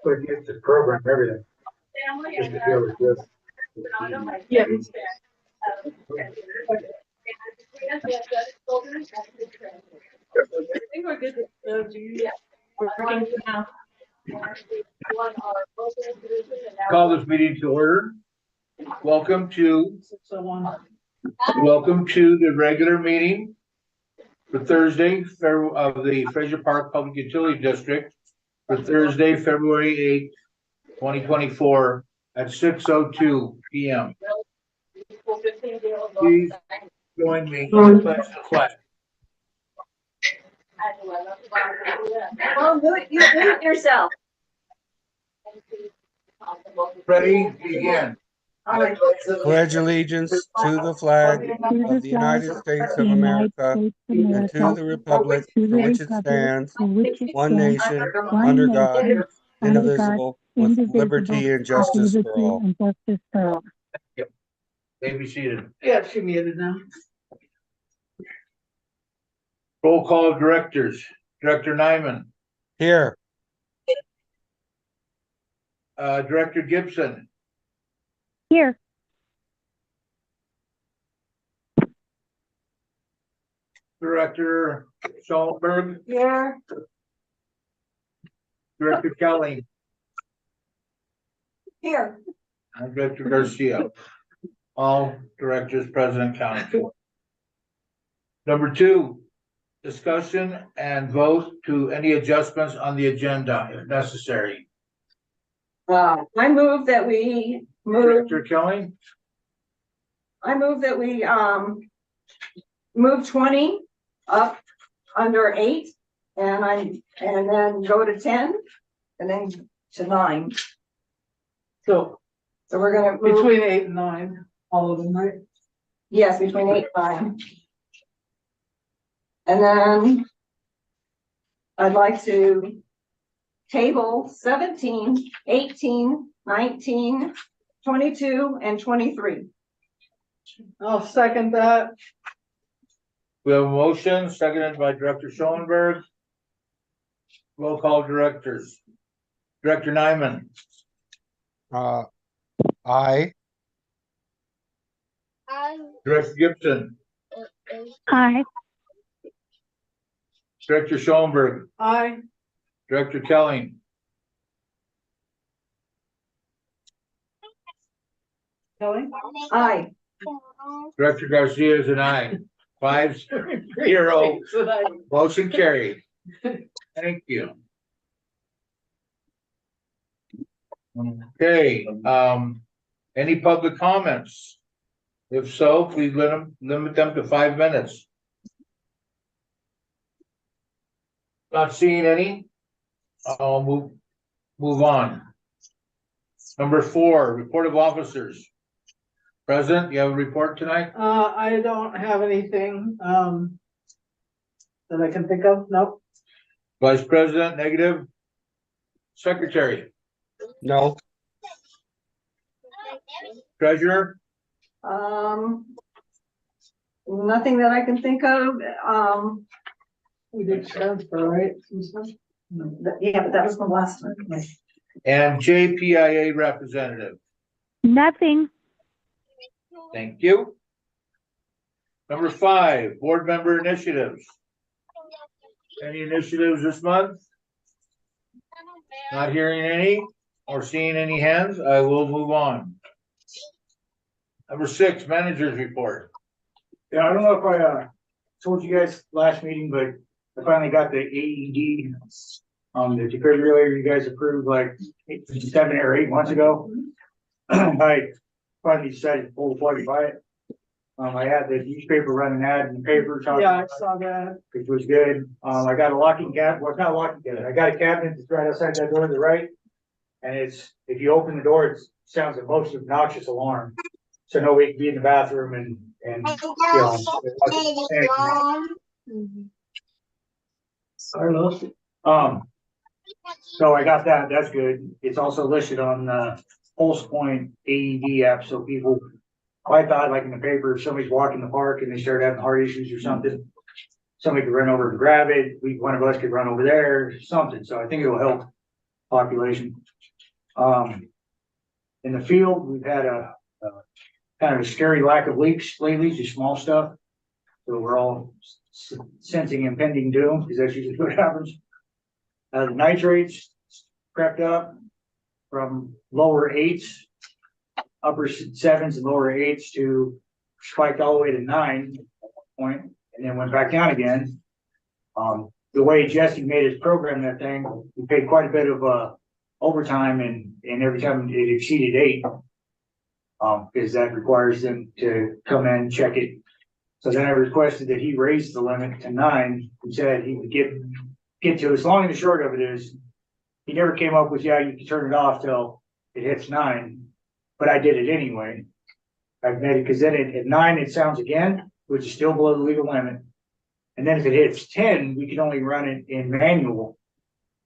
But you have to program everything. Just to deal with this. Yeah. I think we're good. We're working now. Call this meeting to order. Welcome to the regular meeting for Thursday of the Fraser Park Public Utility District for Thursday, February 8th, 2024 at 6:02 p.m. Please join me in the pledge of the flag. Well, do it yourself. Ready? Begin. Pledge allegiance to the flag of the United States of America and to the republic for which it stands, one nation, under God, indivisible, with liberty and justice for all. Yep. May be seated. Yeah, she muted now. Roll call of directors. Director Nyman. Here, Director Gibson. Here. Director Schulberg. Here. Director Kelly. Here. And Director Garcia. All directors present and counted for. Number 2, discussion and vote to any adjustments on the agenda if necessary. I move that we Director Kelly, move 20 up under 8 and then go to 10 and then to 9. So So we're gonna move, between 8 and 9, all of them, right? yes, between 8 and 9. And then I'd like to table 17, 18, 19, 22, and 23. I'll second that. we have a motion seconded by Director Schoenberg. Roll call directors. Director Nyman. aye. Director Gibson. Aye. Director Schoenberg. Aye. Director Kelly. Kelly? Aye. Director Garcia is an aye. 5-0. Motion carried. Thank you. Okay, any public comments? If so, please limit them to 5 minutes. Not seeing any, I'll move on. Number 4, report of officers. President, you have a report tonight? I don't have anything, that I can think of, nope. Vice President, negative. Secretary, No, Treasurer, Nothing that I can think of. We did transfer, right? Some stuff? Yeah, but that was the last one. and JPIA representative. Nothing. Thank you. Number 5, board member initiatives. Any initiatives this month? Not hearing any or seeing any hands, I will move on. Number 6, managers report. Yeah, I don't know if I told you guys last meeting, but I finally got the AED the defibrillator you guys approved like 7 or 8 months ago. I finally decided to pull the plug and buy it. I had the newspaper running ad in the paper talking Yeah, I about it, saw that. which was good. I got a locking cabinet, well, it's not a locking cabinet, I got a cabinet that's right outside that door to the right. And it's, if you open the door, it sounds the most obnoxious alarm. So nobody can be in the bathroom and, Carlos. So I got that, that's good. It's also listed on the Pulse Point AED app, so people, I thought like in the paper, if somebody's walking the park and they start having heart issues or something, somebody could run over and grab it, one of us could run over there, something, so I think it will help population. In the field, we've had a kind of a scary lack of leaks lately, just small stuff. So we're all sensing impending doom, because that's usually what happens. The nitrates crept up from lower 8s, upper 7s and lower 8s to spiked all the way to 9 at one point, and then went back down again. The way Jesse made his program, that thing, we paid quite a bit of overtime, and every time it exceeded 8, because that requires them to come in and check it. So then I requested that he raise the limit to 9. He said he would get to, as long and the short of it is, he never came up with, yeah, you can turn it off till it hits 9, but I did it anyway. I've made it, because then at 9 it sounds again, which is still below the legal limit. And then if it hits 10, we can only run it in manual,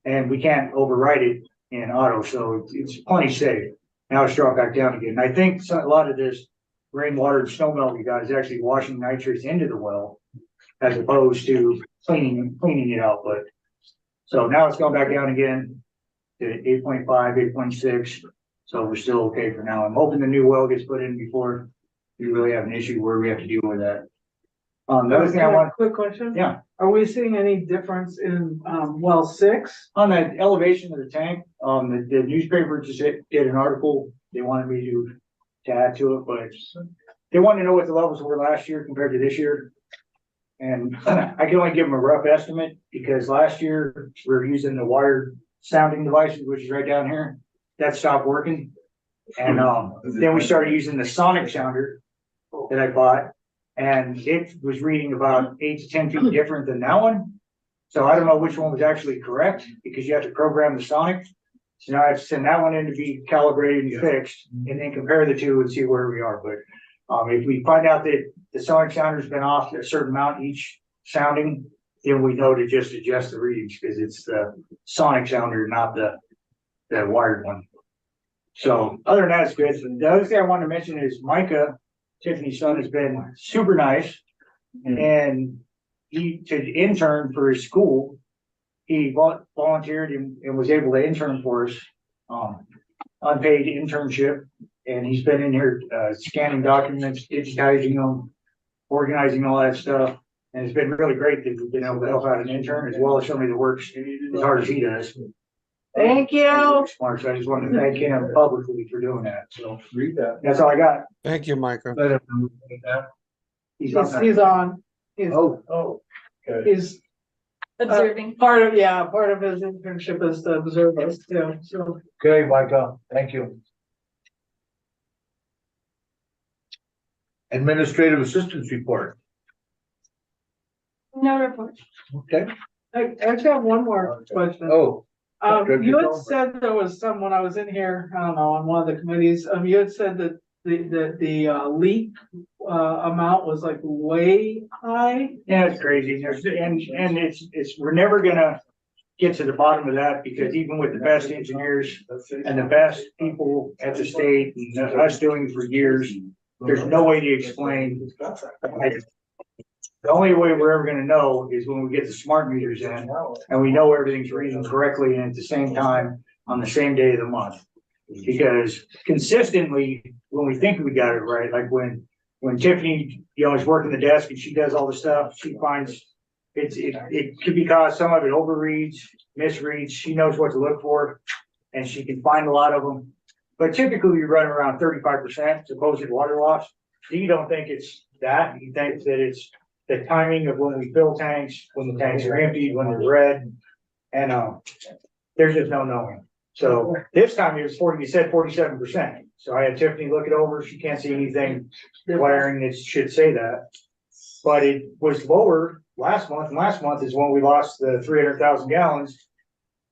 and we can't override it in auto, so it's plenty safe. Now it's dropped back down again. And I think a lot of this rainwater and snow melt we got is actually washing nitrates into the well, as opposed to cleaning it out. But so now it's gone back down again to 8.5, 8.6. So we're still okay for now. I'm hoping the new well gets put in before we really have an issue where we have to deal with that. The other thing I want, Quick question. yeah, Are we seeing any difference in, well 6? on the elevation of the tank, the newspaper just did an article. They wanted me to add to it, but they wanted to know what the levels were last year compared to this year. And I can only give them a rough estimate, because last year we were using the wired sounding devices, which is right down here. That stopped working. And then we started using the sonic sounder that I bought, and it was reading about 8 to 10 feet different than that one. So I don't know which one was actually correct, because you have to program the sonic. So now I have to send that one in to be calibrated and fixed, and then compare the two and see where we are. But if we find out that the sonic sounder's been off a certain amount each sounding, then we know to just adjust the readings, because it's the sonic sounder, not the wired one. So other than that, it's good. The other thing I wanted to mention is Micah, Tiffany's son, has been super nice, and he to intern for his school. He volunteered and was able to intern for us, unpaid internship, and he's been in here scanning documents, digitizing them, organizing all that stuff, and it's been really great that we've been able to help out an intern as well as somebody that works as hard as he does. Thank you. Smart, so I just wanted to thank him publicly for doing that. So that's all I got. Thank you, Micah. He's on that. He's on. He's, Okay. he's Observing. part of his internship is to observe us too, so. Okay, Micah, thank you. Administrative assistance report. No report. Okay. I actually have one more question. Oh, You had said there was some, when I was in here, I don't know, on one of the committees, you had said that the leak amount was like way high. Yeah, it's crazy. And it's, we're never gonna get to the bottom of that, because even with the best engineers and the best people at the state and us doing it for years, there's no way to explain. The only way we're ever gonna know is when we get the smart meters in and we know everything's reading correctly and at the same time on the same day of the month. Because consistently, when we think we got it right, like when Tiffany, is working the desk and she does all the stuff, she finds it could be because some of it overreads, misreads, she knows what to look for, and she can find a lot of them. But typically we run around 35% supposed water loss. So you don't think it's that, you think that it's the timing of when we fill tanks, when the tanks are empty, when they're red, and there's just no knowing. So this time it was 40, you said 47%. So I had Tiffany look it over. She can't see anything glaring that should say that. But it was lower last month, and last month is when we lost the 300,000 gallons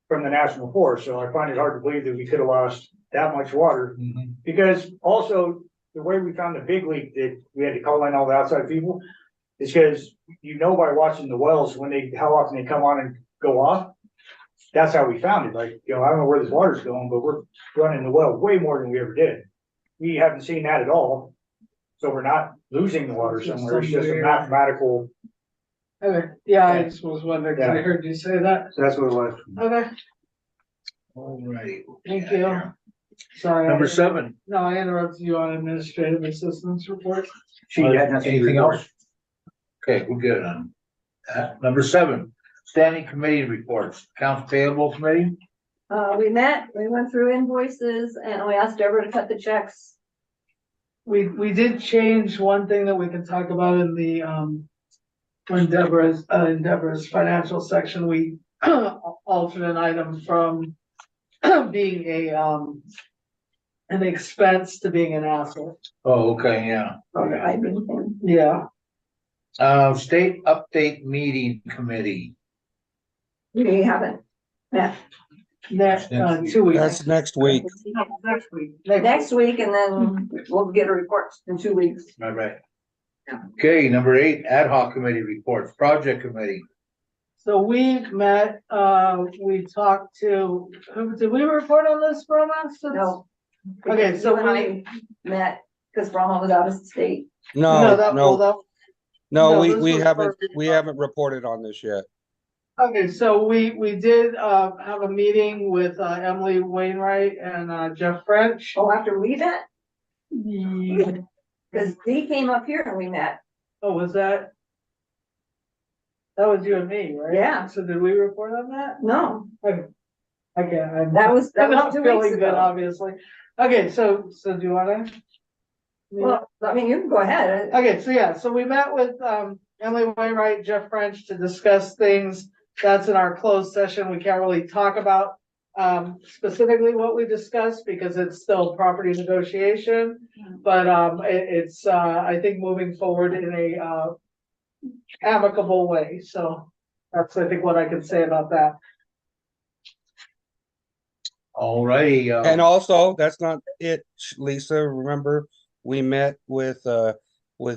from the national forest. So I find it hard to believe that we could have lost that much water. Because also the way we found the big leak that we had to call in all the outside people is because by watching the wells how often they come on and go off. That's how we found it. Like, I don't know where this water's going, but we're running the well way more than we ever did. We haven't seen that at all. So we're not losing the water somewhere. It's just a mathematical. Okay, yeah, I just was wondering, 'cause I heard you say that. So that's what it was. Okay, All right. thank you. Sorry. Number 7, No, I interrupted you on administrative assistance report. She had nothing to anything report. else? Okay, we're good on that. Number 7, standing committee reports, accounts payable committee. We went through invoices and we asked Deborah to cut the checks. We did change one thing that we can talk about in the, when in Deborah's financial section, we altered an item from being an expense to being an asset. Oh, okay, yeah. Yeah, State update meeting committee. We haven't met next, 2 weeks. That's next week. Next week. next week and then we'll get a report in 2 weeks. Right. Okay, number 8, ad hoc committee reports, project committee. So we met, we talked to, did we report on this, Brahma? No. Okay, so You and I met because Brahma was out of state. No, that no, pulled up. no, no, we, this we was haven't, for- we haven't reported on this yet. Okay, so we did, have a meeting with, Emily Wainwright and, Jeff French. Oh, after we met, Yeah. because he came up here and we met. Oh, was that? That was you and me, right? Yeah. So did we report on that? No, Okay, I'm that was I'm 2 not weeks feeling good, ago. obviously. Okay, so do you wanna? Well, I mean, you can go ahead. Okay, so yeah, so we met with Emily Wainwright, Jeff French to discuss things. That's in our closed session. We can't really talk about specifically what we discussed because it's still property negotiation. But it's I think moving forward in a amicable way. So that's I think what I can say about that. All righty. And also, that's not it, Lisa. Remember, we met with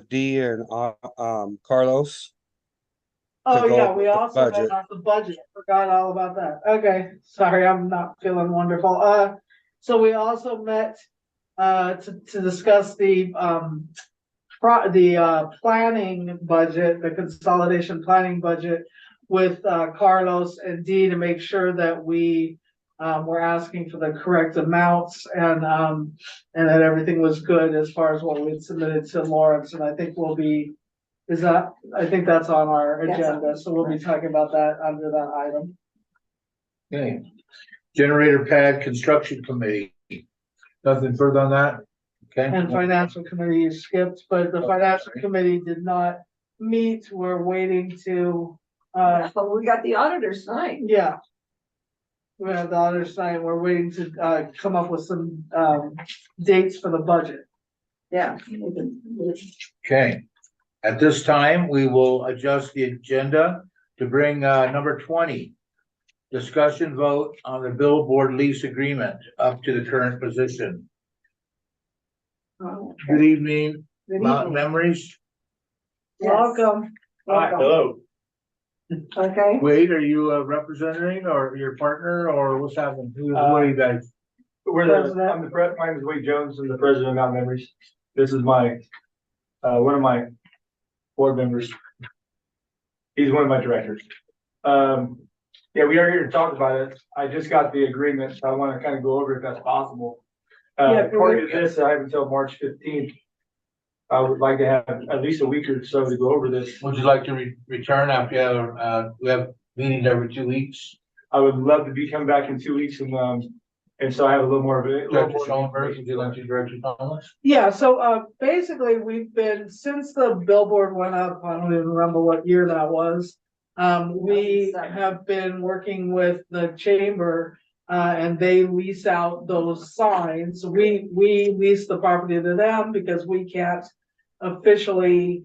Dee and Carlos. Oh, go yeah, over we the also met budget. on the budget, forgot all about that. Okay, sorry, I'm not feeling wonderful. So we also met to discuss the planning budget, the consolidation planning budget with Carlos and Dee to make sure that we were asking for the correct amounts and that everything was good as far as what we had submitted to Lawrence, and I think I think that's on our Yes. agenda, so we'll be talking about that under that item. Okay. Generator pad construction committee. Nothing further on that? Okay. And financial committee is skipped, but the financial committee did not meet, we're waiting to, But we got the auditor's sign. yeah. We have the other side, we're waiting to come up with some dates for the budget. Yeah. Okay. At this time, we will adjust the agenda to bring number 20. Discussion vote on the billboard lease agreement up to the current position. Good evening, Mountain Memories. Welcome. Hello. Okay, Wade, are you representing or your partner or what's happening? What are you guys? President. My name is Wade Jones, I'm the president of Mountain Memories. This is my, one of my board members. He's one of my directors. Yeah, we are here to talk about it. I just got the agreement, so I want to kind of go over if that's possible. Yeah, According to this, I have until March 15th. I would like to have at least a week or so to go over this. Would you like to return after we have meetings every 2 weeks? I would love to be coming back in 2 weeks and so I have a little more of it. Director Schoenberg, would you like to Director Thomas? Yeah, so basically, we've been, since the billboard went up, I don't even remember what year that was. We have been working with the chamber and they lease out those signs. We lease the property to them because we can't officially,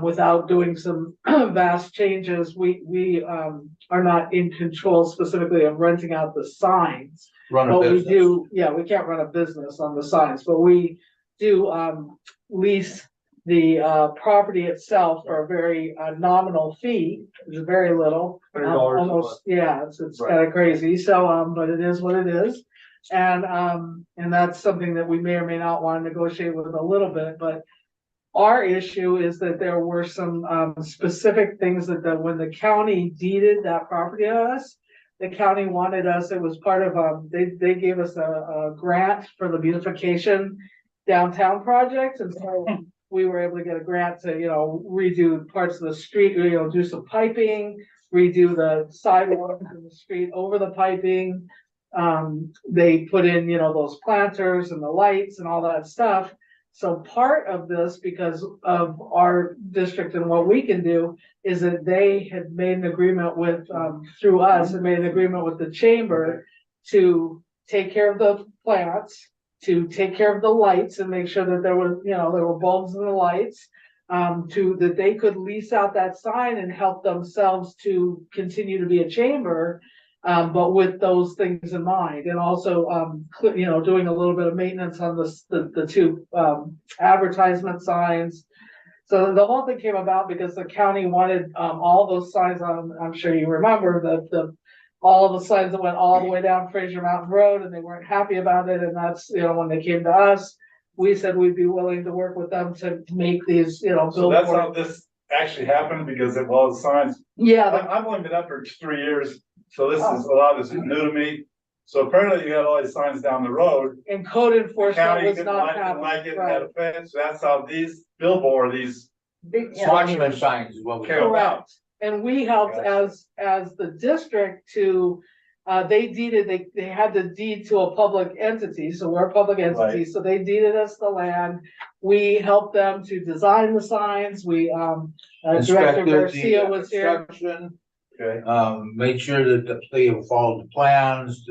without doing some vast changes, we are not in control specifically of renting out the signs. Run a But we business. do, yeah, we can't run a business on the signs, but we do, lease the, property itself for a very, nominal fee. It's very little. $100 a Almost, yeah, it's Right. kind of crazy. So, but it is what it is. And that's something that we may or may not want to negotiate with a little bit, but our issue is that there were some, specific things that when the county deeded that property to us, the county wanted us, it was part of, they gave us a grant for the beautification downtown project, and so we were able to get a grant to, redo parts of the street, do some piping, redo the sidewalk in the street over the piping. They put in, those planters and the lights and all that stuff. So part of this, because of our district and what we can do, is that they had made an agreement with, through us, had made an agreement with the chamber to take care of the plants, to take care of the lights and make sure that there were bulbs in the lights, that they could lease out that sign and help themselves to continue to be a chamber. But with those things in mind, and also, doing a little bit of maintenance on the two, advertisement signs. So the whole thing came about because the county wanted, all those signs on, I'm sure you remember, all of the signs that went all the way down Fraser Mountain Road, and they weren't happy about it, and that's, when they came to us, we said we'd be willing to work with them to make these, So that's how billboard. this actually happened, because of all the signs. Yeah, I've only been up for 3 years, so this is, a lot of this is new to me. So apparently you had all these signs down the road. and code The enforcement county was didn't not like it, happening, and had right? a fence. That's how these billboard, these Big, yeah. Monument signs is what we came call it. about. And we helped as the district to, they had to deed to a public entity, so we're a public entity, Right. so they deeded us the land. We helped them to design the signs, Director Inspected Garcia the was here. construction, Okay, made sure that they have followed the plans,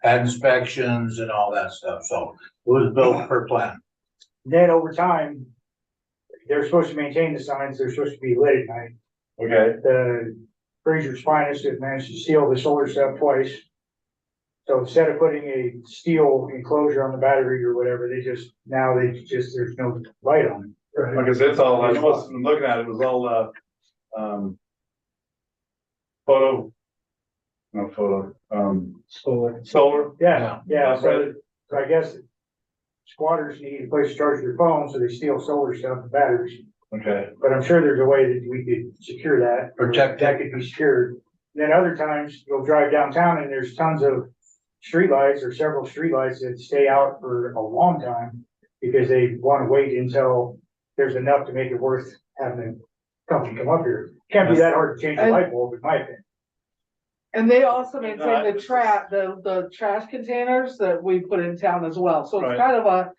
had inspections and all that stuff, so it was built per plan. Then over time, they're supposed to maintain the signs, they're supposed to be lit at night. okay. The Fraser's Finest have managed to seal the solar stuff twice. So instead of putting a steel enclosure on the battery or whatever, there's no light on it. Like I said, it's all, I was looking at it, was all, solar. Yeah, so I guess squatters need a place to charge their phones, so they steal solar stuff and batteries. Okay, But I'm sure there's a way that we could secure that. Protect That could be secured. Then other times you'll drive downtown and there's tons of streetlights or several streetlights that stay out for a long time. Because they want to wait until there's enough to make it worth having the company come up here. Can't be that hard to change a light bulb, in my opinion. And they also maintain the trash containers that we put in town as well, so Right. it's kind of a,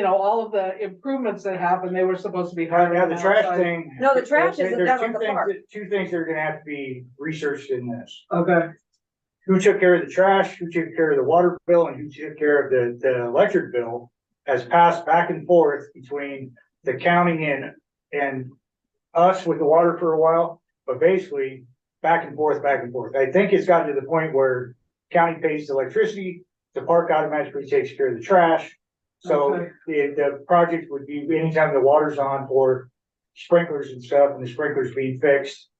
all of the improvements that happened, they were supposed to be. Now, the trash thing. No, the trash there's isn't done two on the things park. Two things that are gonna have to be researched in this. Okay, Who took care of the trash, who took care of the water bill, and who took care of the electric bill has passed back and forth between the county and us with the water for a while, but basically back and forth, back and forth. I think it's gotten to the point where county pays the electricity, the park automatically takes care of the trash. So Okay. the project would be anytime the water's on for sprinklers and stuff, and the sprinklers being fixed,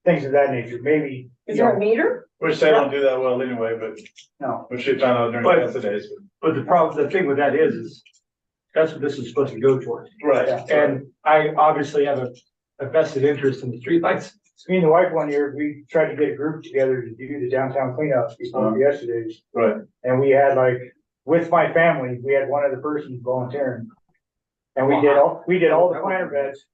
things of that nature, maybe. Is there a meter? which they don't do that well anyway, but No. we should find out during But- the days. But the thing with that is that's what this is supposed to go towards. Right. And I obviously have a vested interest in the streetlights. Me and the wife one year, we tried to get a group together to do the downtown cleanups before yesterday's. Right. And we had with my family, we had one other person volunteering. And we did all the planter beds.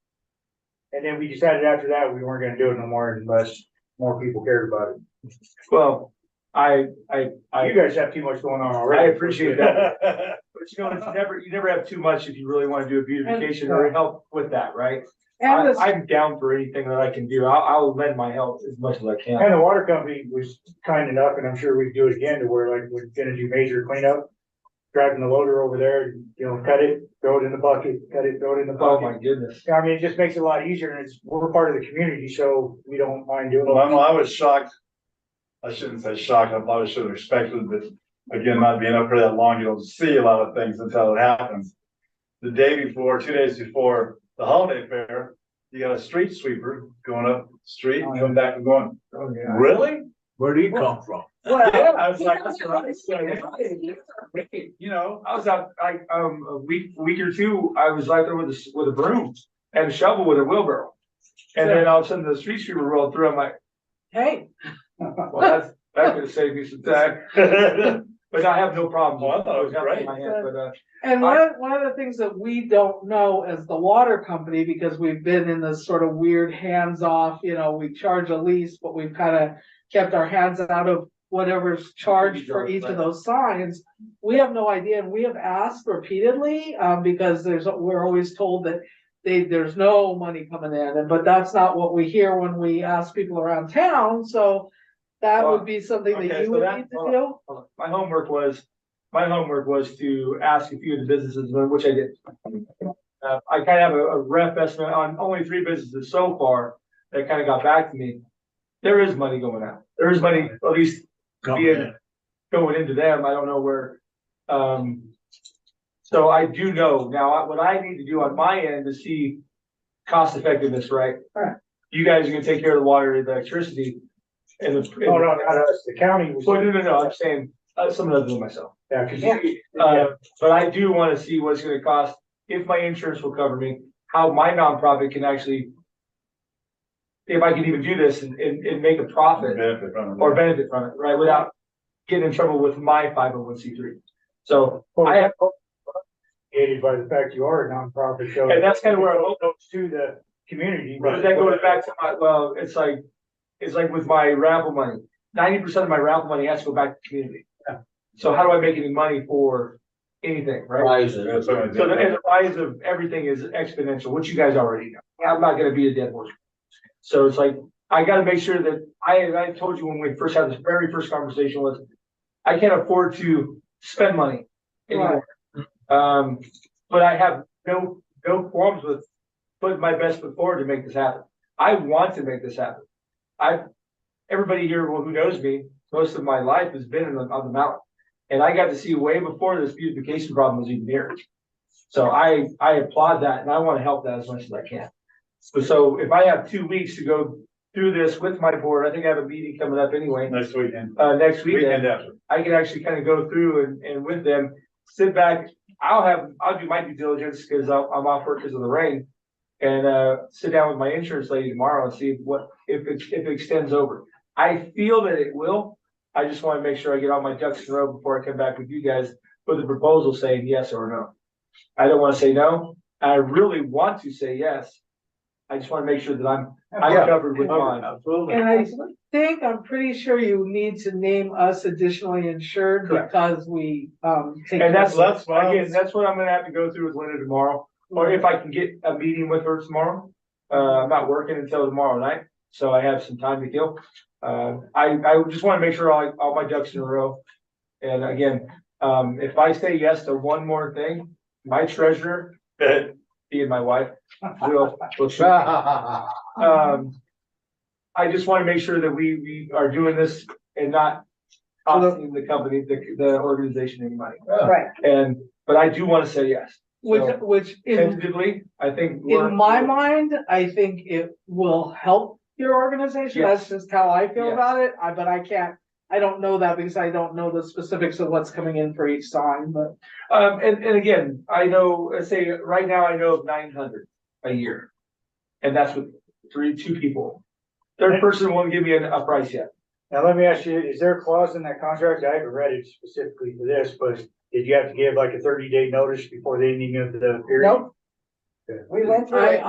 And then we decided after that, we weren't gonna do it no more unless more people cared about it. Well, I You guys have too much going on I already. appreciate that. But you never have too much if you really want to do a beautification or help with that, right? And this, I'm down for anything that I can do. I'll lend my help as much as I can. And the water company was kind enough, and I'm sure we'd do it again, to where like we're gonna do major cleanup. Driving the loader over there, cut it, throw it in the bucket, cut it, throw it in the Oh, bucket. my goodness. I mean, it just makes it a lot easier, and we're part of the community, so we don't mind doing Well, it. I was shocked. I shouldn't say shocked, I probably should have expected, but again, not being up here that long, you don't see a lot of things until it happens. The day before, 2 days before the holiday fair, you got a street sweeper going up the street and coming back and going, Oh, yeah. really? Where'd he come from? Yeah, I was like, that's what I said. You know, I was out, a week or two, I was out there with a broom and a shovel with a wheelbarrow. And then all of a sudden the street sweeper rolled through, I'm like, hey, well, that could have saved me some time. But I have no problem. Well, I thought it was great. and one of the things that we don't know as the water company, because we've been in this sort of weird hands-off, we charge a lease, but we've kind of kept our hands out of whatever's charged for each of those signs. We have no idea, and we have asked repeatedly, because we're always told that there's no money coming in, but that's not what we hear when we ask people around town, so that would be something that Okay, you so would that- need to do. My homework was to ask a few of the businesses, which I did. I kind of have a rough estimate on only 3 businesses so far that kind of got back to me. There is money going out. There is money, at least Come being in. going into them. I don't know where. So I do know now what I need to do on my end to see cost effectiveness, right? Right. You guys are gonna take care of the water and the electricity and the. Oh, no, not us, the county was. Well, no, I'm saying, some of them myself. Yeah, cause But I do wanna see what it's gonna cost, if my insurance will cover me, how my nonprofit can actually. If I can even do this and make a profit benefit from it. or benefit from it, right, without getting in trouble with my 501c3. So I have, aided by the fact you are a nonprofit, so. and that's kind of where I hope, Goes to the community. but that goes back to it's like with my raffle money, 90% of my raffle money has to go back to the community. Yeah. So how do I make any money for anything, right? Prizes. That's what I did. So the rise of everything is exponential, which you guys already know. I'm not gonna be a dead horse. So it's like, I gotta make sure that I told you when we first had this very first conversation was, I can't afford to spend money anymore. But I have no qualms with putting my best foot forward to make this happen. I want to make this happen. Everybody here who knows me, most of my life has been on the mountain. And I got to see way before this beautification problem was even here. So I applaud that, and I want to help that as much as I can. So if I have 2 weeks to go through this with my board, I think I have a meeting coming up anyway, Next weekend. next weekend. Weekend after. I can actually kind of go through and with them, sit back. I'll do my due diligence because I'm off work because of the rain. And sit down with my insurance lady tomorrow and see if it extends over. I feel that it will. I just want to make sure I get all my ducks in a row before I come back with you guys with a proposal saying yes or no. I don't want to say no. I really want to say yes. I just want to make sure that I'm covered with mine. Absolutely. And I'm pretty sure you need to name us additionally insured Correct. because we, take. And that's fine. again, that's what I'm gonna have to go through with Linda tomorrow, or if I can get a meeting with her tomorrow. I'm not working until tomorrow night, so I have some time to kill. I just wanna make sure all my ducks in a row. And again, if I say yes to one more thing, my treasurer, being my wife, will I just wanna make sure that we are doing this and not costing the company, the organization any money. Right. But I do wanna say yes. Which in Tentatively, I think. we're- In my mind, I think it will help your organization. Yes. That's just how I feel Yes. about it. But I don't know that because I don't know the specifics of what's coming in for each sign, but. And again, I know, let's say, right now I know of 900 a year. And that's with two people. Third person won't give me a price yet. Now, let me ask you, is there a clause in that contract? I haven't read it specifically for this, but did you have to give like a 30-day notice before the ending of the period? Nope. We went through it.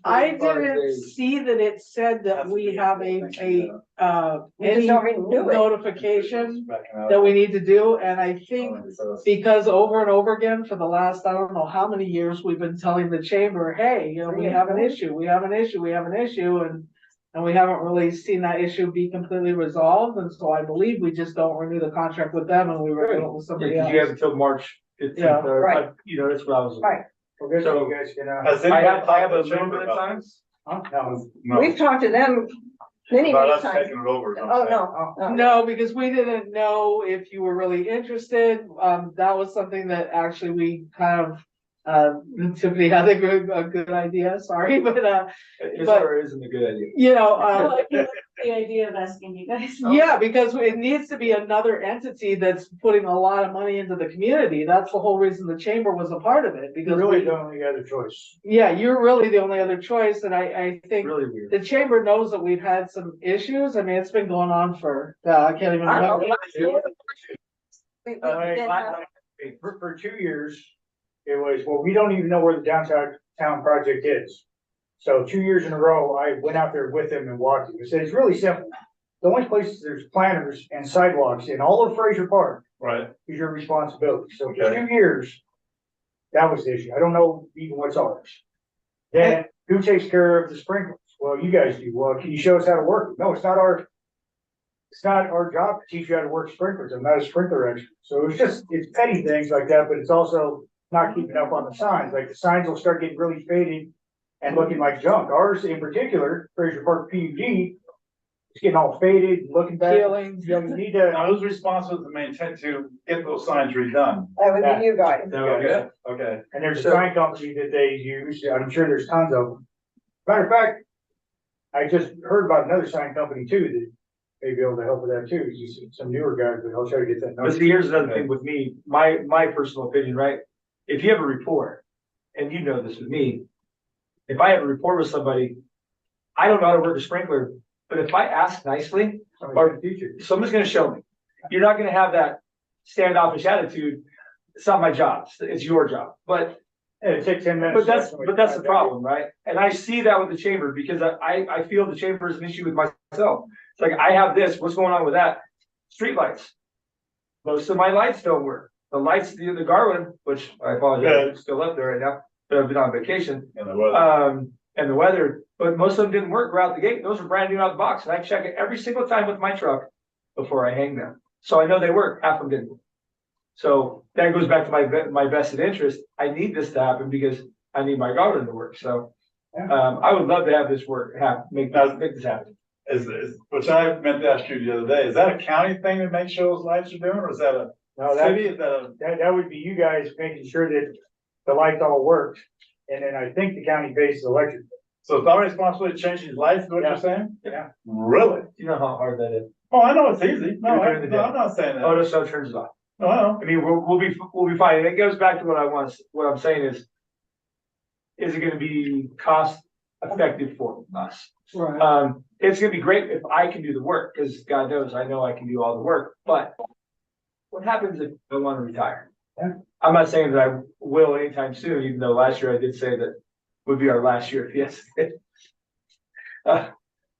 I didn't see that it said that we have We just any don't renew it. notification that we need to do, and I think because over and over again for the last, I don't know how many years, we've been telling the chamber, hey, you know, we have an issue, we have an issue, we have an issue, and we haven't really seen that issue be completely resolved, and so I believe we just don't renew the contract with them and we renew it with somebody Because you have else. until March fifteenth, Yeah. Right. you know, that's what I was. Right. Well, good, So- you guys can, Has I anybody have a talked to the little chamber bit of about time. this? no, We've talked to them many, About many us times. taking it over. Oh, no, no. No, because we didn't know if you were really interested. That was something that actually we kind of, Tiffany had a good idea, sorry, but, It's But- or isn't a good idea. you know, The idea of asking you guys. yeah, because it needs to be another entity that's putting a lot of money into the community. That's the whole reason the chamber was a part of it, you because really we, don't have any other choice. yeah, you're really the only other choice, and I think Really weird. the chamber knows that we've had some issues. I mean, it's been going on for, I can't even I don't remember. know. We did have- For 2 years, it was, well, we don't even know where the downtown town project is. So 2 years in a row, I went out there with him and walked it. I said, it's really simple. The only places there's planters and sidewalks in all of Fraser Park Right. is your responsibility. So for Okay. 2 years, that was the issue. I don't know even what's ours. Then who takes care of the sprinklers? Well, you guys do. Well, can you show us how to work it? No, it's not our job to teach you how to work sprinklers. I'm not a sprinkler expert. So it's petty things like that, but it's also not keeping up on the signs. Like the signs will start getting really faded and looking like junk. Ours in particular, Fraser Park PUD, it's getting all faded, and looking bad. Peeling. You know, you need to, Now, who's responsible to maintain, to get those signs redone? That would be you guys. Okay, okay. and there's a sign company that they use. I'm sure there's tons of them. Matter of fact, I just heard about another sign company too that may be able to help with that too. You see some newer guys, but I'll try to get that. But see, here's another thing with me, my personal opinion, right? If you have a report, and you know this with me, if I have a report with somebody, I don't know how to work a sprinkler, but if I ask nicely, Or teacher. someone's gonna show me. You're not gonna have that standoffish attitude. It's not my job, it's your job, but It takes 10 minutes. but that's the problem, right? And I see that with the chamber because I feel the chamber is an issue with myself. It's like, I have this, what's going on with that? Streetlights. Most of my lights don't work. The lights, the Garland, which I apologize, it's still up there right now, but I've been on vacation. And the weather. And the weather, but most of them didn't work right out the gate. Those are brand new out of the box. And I check it every single time with my truck before I hang them. So I know they work, half of them didn't. So that goes back to my vested interest. I need this to happen because I need my Garland to work. So I would love to have this work, make this happen. Which I meant to ask you the other day, is that a county thing that makes sure those lights are doing, or is that a No, city? Is that a? that would be you guys making sure that the lights all work. And then I think the county pays the electric. So it's our responsibility to change these lights, is what Yeah. you're saying? Yeah. Really? You know how hard that is. Oh, I know it's easy. No, During the day. I'm not saying Oh, that. no, so it turns it off. No, I know. I mean, we'll be fine. And it goes back to what I'm saying is it gonna be cost effective for us? Right. It's gonna be great if I can do the work, because God knows, I know I can do all the work, but what happens if I want to retire? Yeah. I'm not saying that I will anytime soon, even though last year I did say that would be our last year if yes.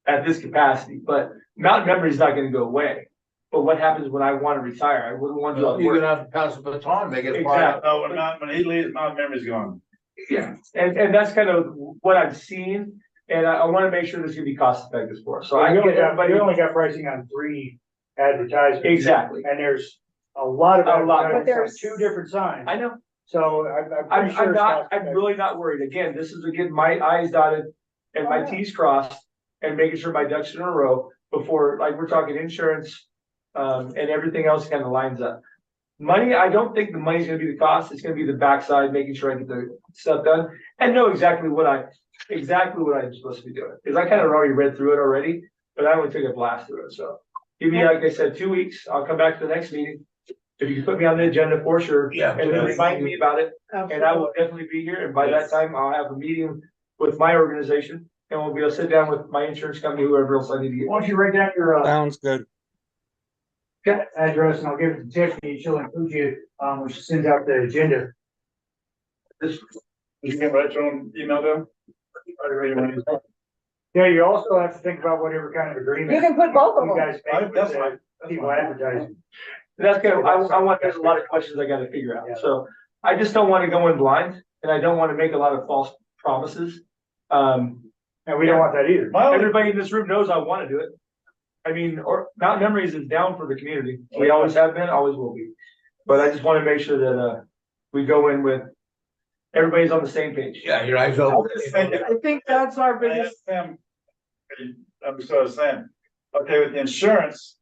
At this capacity, but Mountain Memory is not gonna go away. But what happens when I want to retire? I wouldn't want to do all the You're work. gonna have to pass the baton, make it. Exactly. No, when he leaves, my memory's gone. Yeah, and that's kind of what I've seen, and I wanna make sure this is gonna be cost effective for us, so I We can only get got, everybody. we only got pricing on 3 advertisements. Exactly, And there's a lot of A lot. advertisements But there's- on 2 different signs. I know, So I'm pretty sure. I'm it's not, cost I'm effective. really not worried, again, this is again, my I's dotted and my T's crossed. And making sure my ducks are in a row before, like, we're talking insurance, and everything else kind of lines up. Money, I don't think the money's gonna be the cost, it's gonna be the backside, making sure I get the stuff done. And know exactly what I'm supposed to be doing, because I kind of already read through it already, but I only took a blast through it, so. Give me, like I said, 2 weeks, I'll come back to the next meeting. If you can put me on the agenda for sure, Yeah. and then remind me about it, and I will definitely be here, and by that time, I'll have a meeting with my organization. And we'll be able to sit down with my insurance company, whoever else I need to get. Why don't you write down your Sounds good. address and I'll give it to Tiffany. She'll include you, when she sends out the agenda. This, You can write your own email down? Yeah, you also have to think about whatever kind of agreement. You can put both of You them. guys make with That's the fine. people advertising. That's good. I want, there's a lot of questions I gotta figure Yeah. out. So I just don't wanna go in blind and I don't wanna make a lot of false promises. And we don't want that either. My only, Everybody in this room knows I wanna do it. I mean, or Mountain Memories is down for the community. We always have been, always will be. But I just wanna make sure that, we go in with, everybody's on the same page. Yeah, your eyes open. I think that's our I biggest, asked them, I'm just what I was saying, okay, with the insurance,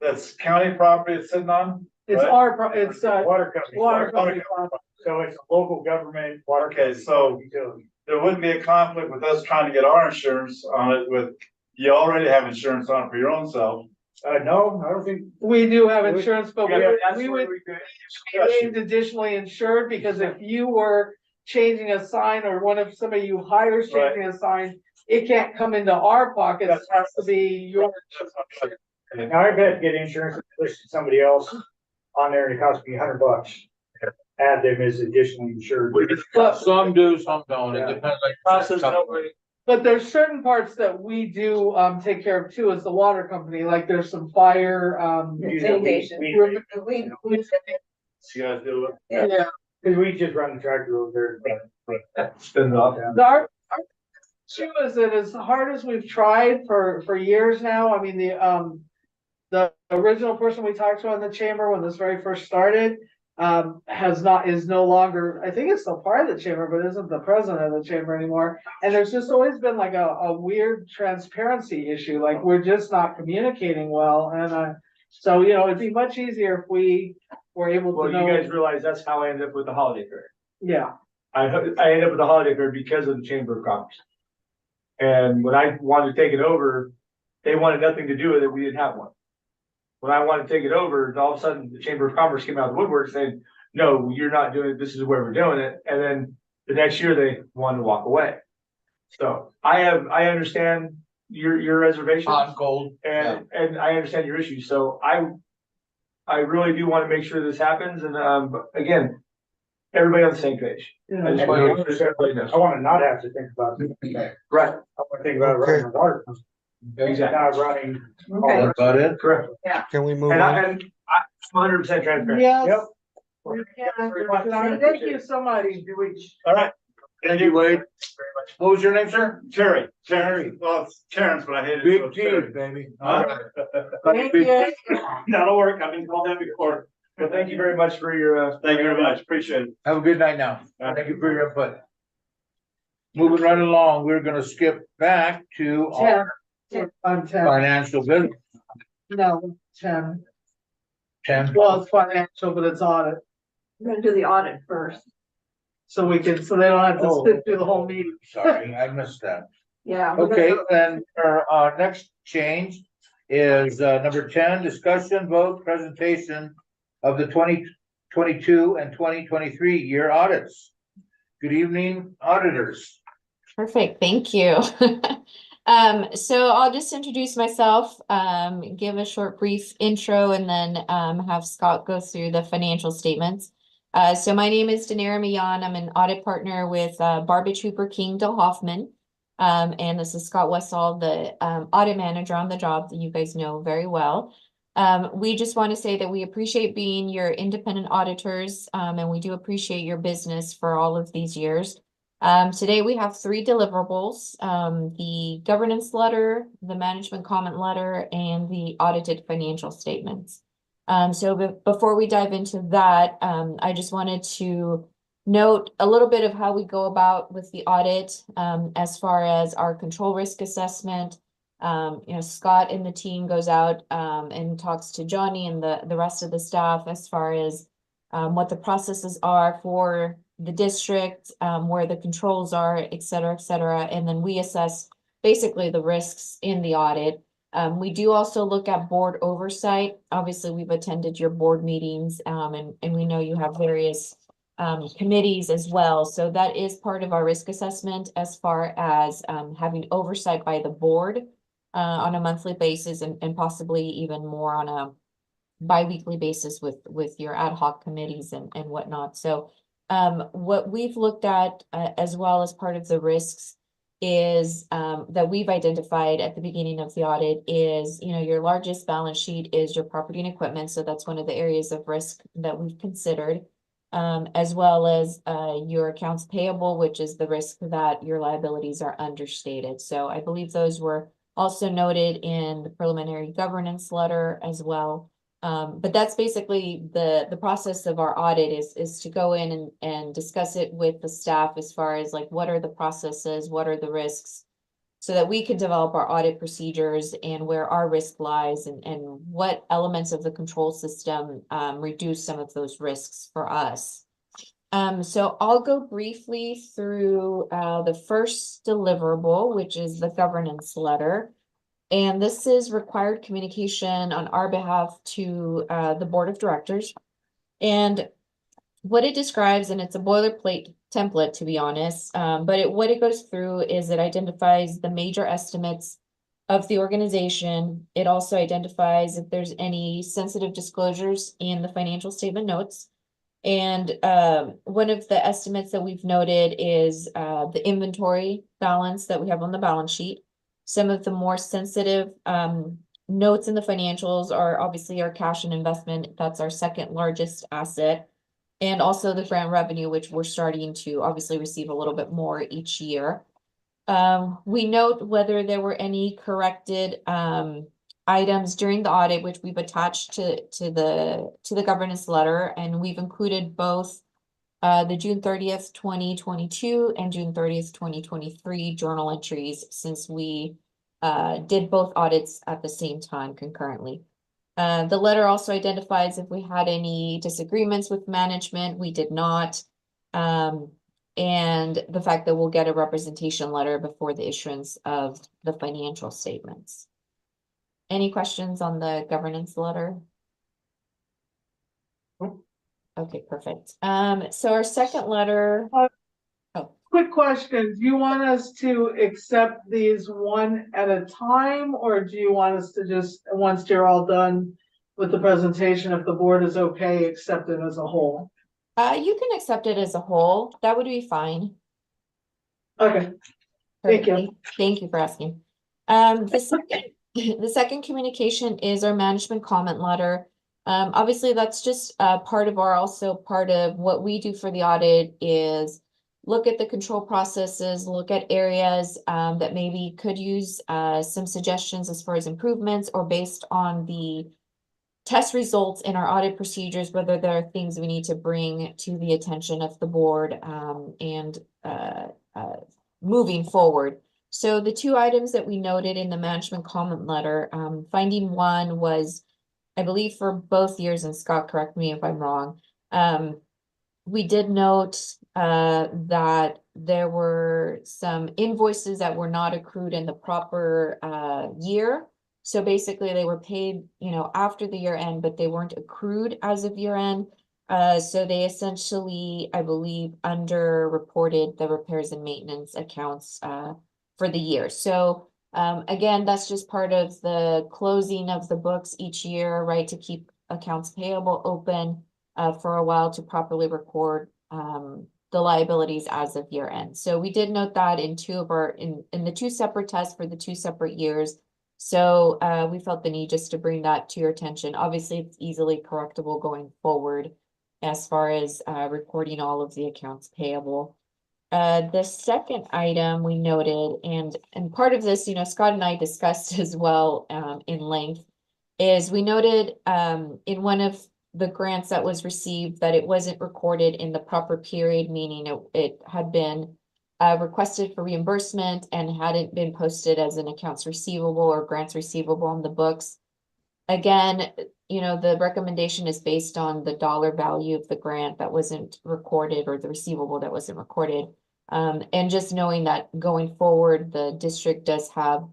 that's county property it's sitting on? it's Right. it's, Water company. water company. So it's a local government water. Okay, so utility. there wouldn't be a conflict with us trying to get our insurance on it with, you already have insurance on it for your own self. No, I don't think, We do have insurance, but Yeah, we would be named additionally insured, because if you were changing a sign, or one of somebody you hire is changing a sign, it can't come into our pockets, it has to be your. now I've had to get insurance, listed somebody else on there, and it cost me $100. Add them as additionally insured. But, Some do, some don't. It depends. Process, Like, nobody. but there's certain parts that we do, take care of too, as the water company, like there's some fire, Mitigation. We- We, You guys do it. yeah. Cause we just run the tractor over there. Spin it off. Our issue is that as hard as we've tried for years now, I mean, the original person we talked to in the chamber when this very first started, is no longer, I think it's still part of the chamber, but isn't the president of the chamber anymore. And there's just always been like a weird transparency issue, like we're just not communicating well, and, so, you know, it'd be much easier if we were able Well, to you guys know, realize that's how I ended up with the holiday fair. yeah. I ended up with the holiday fair because of the Chamber of Commerce. And when I wanted to take it over, they wanted nothing to do with it. We didn't have one. When I wanted to take it over, all of a sudden the Chamber of Commerce came out of the woodwork saying, no, you're not doing it. This is where we're doing it. And then the next year they wanted to walk away. So I understand your reservations. hot and cold. And I understand your issues, so I really do wanna make sure this happens, and, but again, everybody on the same page. I just wanna make sure everybody knows. I wanna not have to think about it. Right, I wanna think about running the water. exactly, Not running. Okay. That's about it. correct. Can we move And on? I'm 100% transparent. Yes. Yep. We can. Thank you so much. All right. Thank you, Wade. Very much. What was your name, sir? Terry, well, it's Terrence, but I hate it. Big so T, Terry. baby. Thank you. That'll work. I've been called that before. Well, thank you very much for your, Thank you very much. Appreciate it. Have a good night now. Thank you for your input. Moving right along, we're gonna skip back to our 10. On 10, financial business. no, 10. 10. Well, it's financial, but it's audit, I'm gonna do the audit first. so they don't have to Oh. sit through the whole meeting. Sorry, I missed that. Yeah. Okay, then our next change is number 10, discussion, vote, presentation of the 2022 and 2023 year audits. Good evening, auditors. Perfect, thank you. So I'll just introduce myself, give a short brief intro, and then have Scott go through the financial statements. So my name is Danara Mian. I'm an audit partner with Barbich Hooper King Del Hoffman. And this is Scott Westall, the audit manager on the job that you guys know very well. We just want to say that we appreciate being your independent auditors, and we do appreciate your business for all of these years. Today we have 3 deliverables, the governance letter, the management comment letter, and the audited financial statements. So before we dive into that, I just wanted to note a little bit of how we go about with the audit, as far as our control risk assessment. Scott and the team goes out and talks to Johnny and the rest of the staff as far as what the processes are for the district, where the controls are, et cetera, and then we assess basically the risks in the audit. We do also look at board oversight. Obviously, we've attended your board meetings, and we know you have various committees as well. So that is part of our risk assessment as far as having oversight by the board on a monthly basis, and possibly even more on a bi-weekly basis with your ad hoc committees and whatnot. So What we've looked at, as well as part of the risks is, that we've identified at the beginning of the audit is, your largest balance sheet is your property and equipment. So that's one of the areas of risk that we've considered. As well as, your accounts payable, which is the risk that your liabilities are understated. So I believe those were also noted in the preliminary governance letter as well. But that's basically the process of our audit is to go in and discuss it with the staff as far as like, what are the processes, what are the risks, so that we can develop our audit procedures and where our risk lies and what elements of the control system, reduce some of those risks for us. So I'll go briefly through, the first deliverable, which is the governance letter. And this is required communication on our behalf to, the board of directors. And what it describes, and it's a boilerplate template, to be honest, but what it goes through is it identifies the major estimates of the organization. It also identifies if there's any sensitive disclosures in the financial statement notes. And one of the estimates that we've noted is the inventory balance that we have on the balance sheet. Some of the more sensitive notes in the financials are obviously our cash and investment. That's our second largest asset. And also the grant revenue, which we're starting to obviously receive a little bit more each year. We note whether there were any corrected items during the audit, which we've attached to the governance letter, and we've included both the June 30th, 2022 and June 30th, 2023 journal entries, since we did both audits at the same time concurrently. The letter also identifies if we had any disagreements with management. We did not. And the fact that we'll get a representation letter before the issuance of the financial statements. Any questions on the governance letter? Okay, perfect. So our second letter. Quick question, do you want us to accept these one at a time, or do you want us to just, once you're all done with the presentation, if the board is okay, accept it as a whole? You can accept it as a whole. That would be fine. Okay, thank you. Thank you for asking. The second communication is our management comment letter. Obviously, that's just part of what we do for the audit is look at the control processes, look at areas that maybe could use some suggestions as far as improvements, or based on the test results in our audit procedures, whether there are things we need to bring to the attention of the board and moving forward. So the two items that we noted in the management comment letter, finding one was, I believe for both years, and Scott, correct me if I'm wrong, we did note that there were some invoices that were not accrued in the proper year. So basically they were paid, after the year end, but they weren't accrued as of year end. So they essentially, I believe, underreported the repairs and maintenance accounts for the year. So again, that's just part of the closing of the books each year, right? To keep accounts payable open for a while to properly record the liabilities as of year end. So we did note that in the two separate tests for the two separate years. So we felt the need just to bring that to your attention. Obviously, it's easily correctable going forward as far as recording all of the accounts payable. The second item we noted, and part of this, Scott and I discussed as well in length, is we noted in one of the grants that was received that it wasn't recorded in the proper period, meaning it had been requested for reimbursement and hadn't been posted as an accounts receivable or grants receivable on the books. Again, the recommendation is based on the dollar value of the grant that wasn't recorded, or the receivable that wasn't recorded. And just knowing that going forward, the district does have,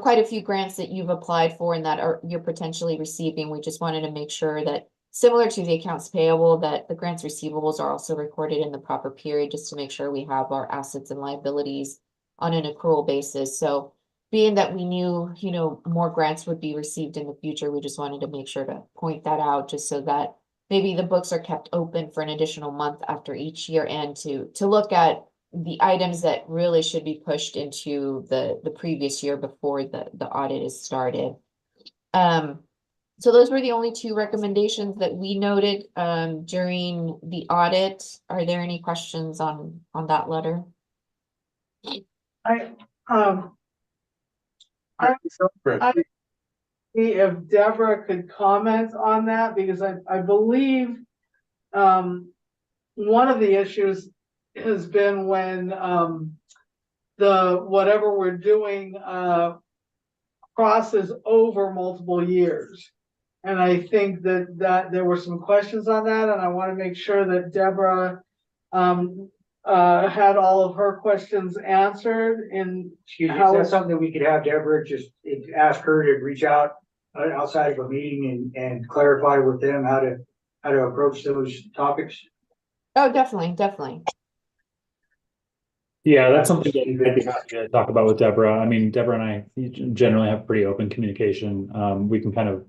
quite a few grants that you've applied for and that you're potentially receiving. We just wanted to make sure that, similar to the accounts payable, that the grants receivables are also recorded in the proper period, just to make sure we have our assets and liabilities on an accrual basis. So being that we knew, more grants would be received in the future, we just wanted to make sure to point that out, just so that maybe the books are kept open for an additional month after each year end to look at the items that really should be pushed into the previous year before the audit is started. So those were the only two recommendations that we noted during the audit. Are there any questions on that letter? I see if Deborah could comment on that, because I believe one of the issues has been when the whatever we're doing crosses over multiple years. And I think that there were some questions on that, and I want to make sure that Deborah had all of her questions answered in Excuse me, is that something that we could have Deborah just ask her to reach out outside of a meeting and clarify with them how to approach those topics? Oh, definitely. Yeah, that's something that I'd be happy to talk about with Deborah. I mean, Deborah and I generally have pretty open communication. We can kind of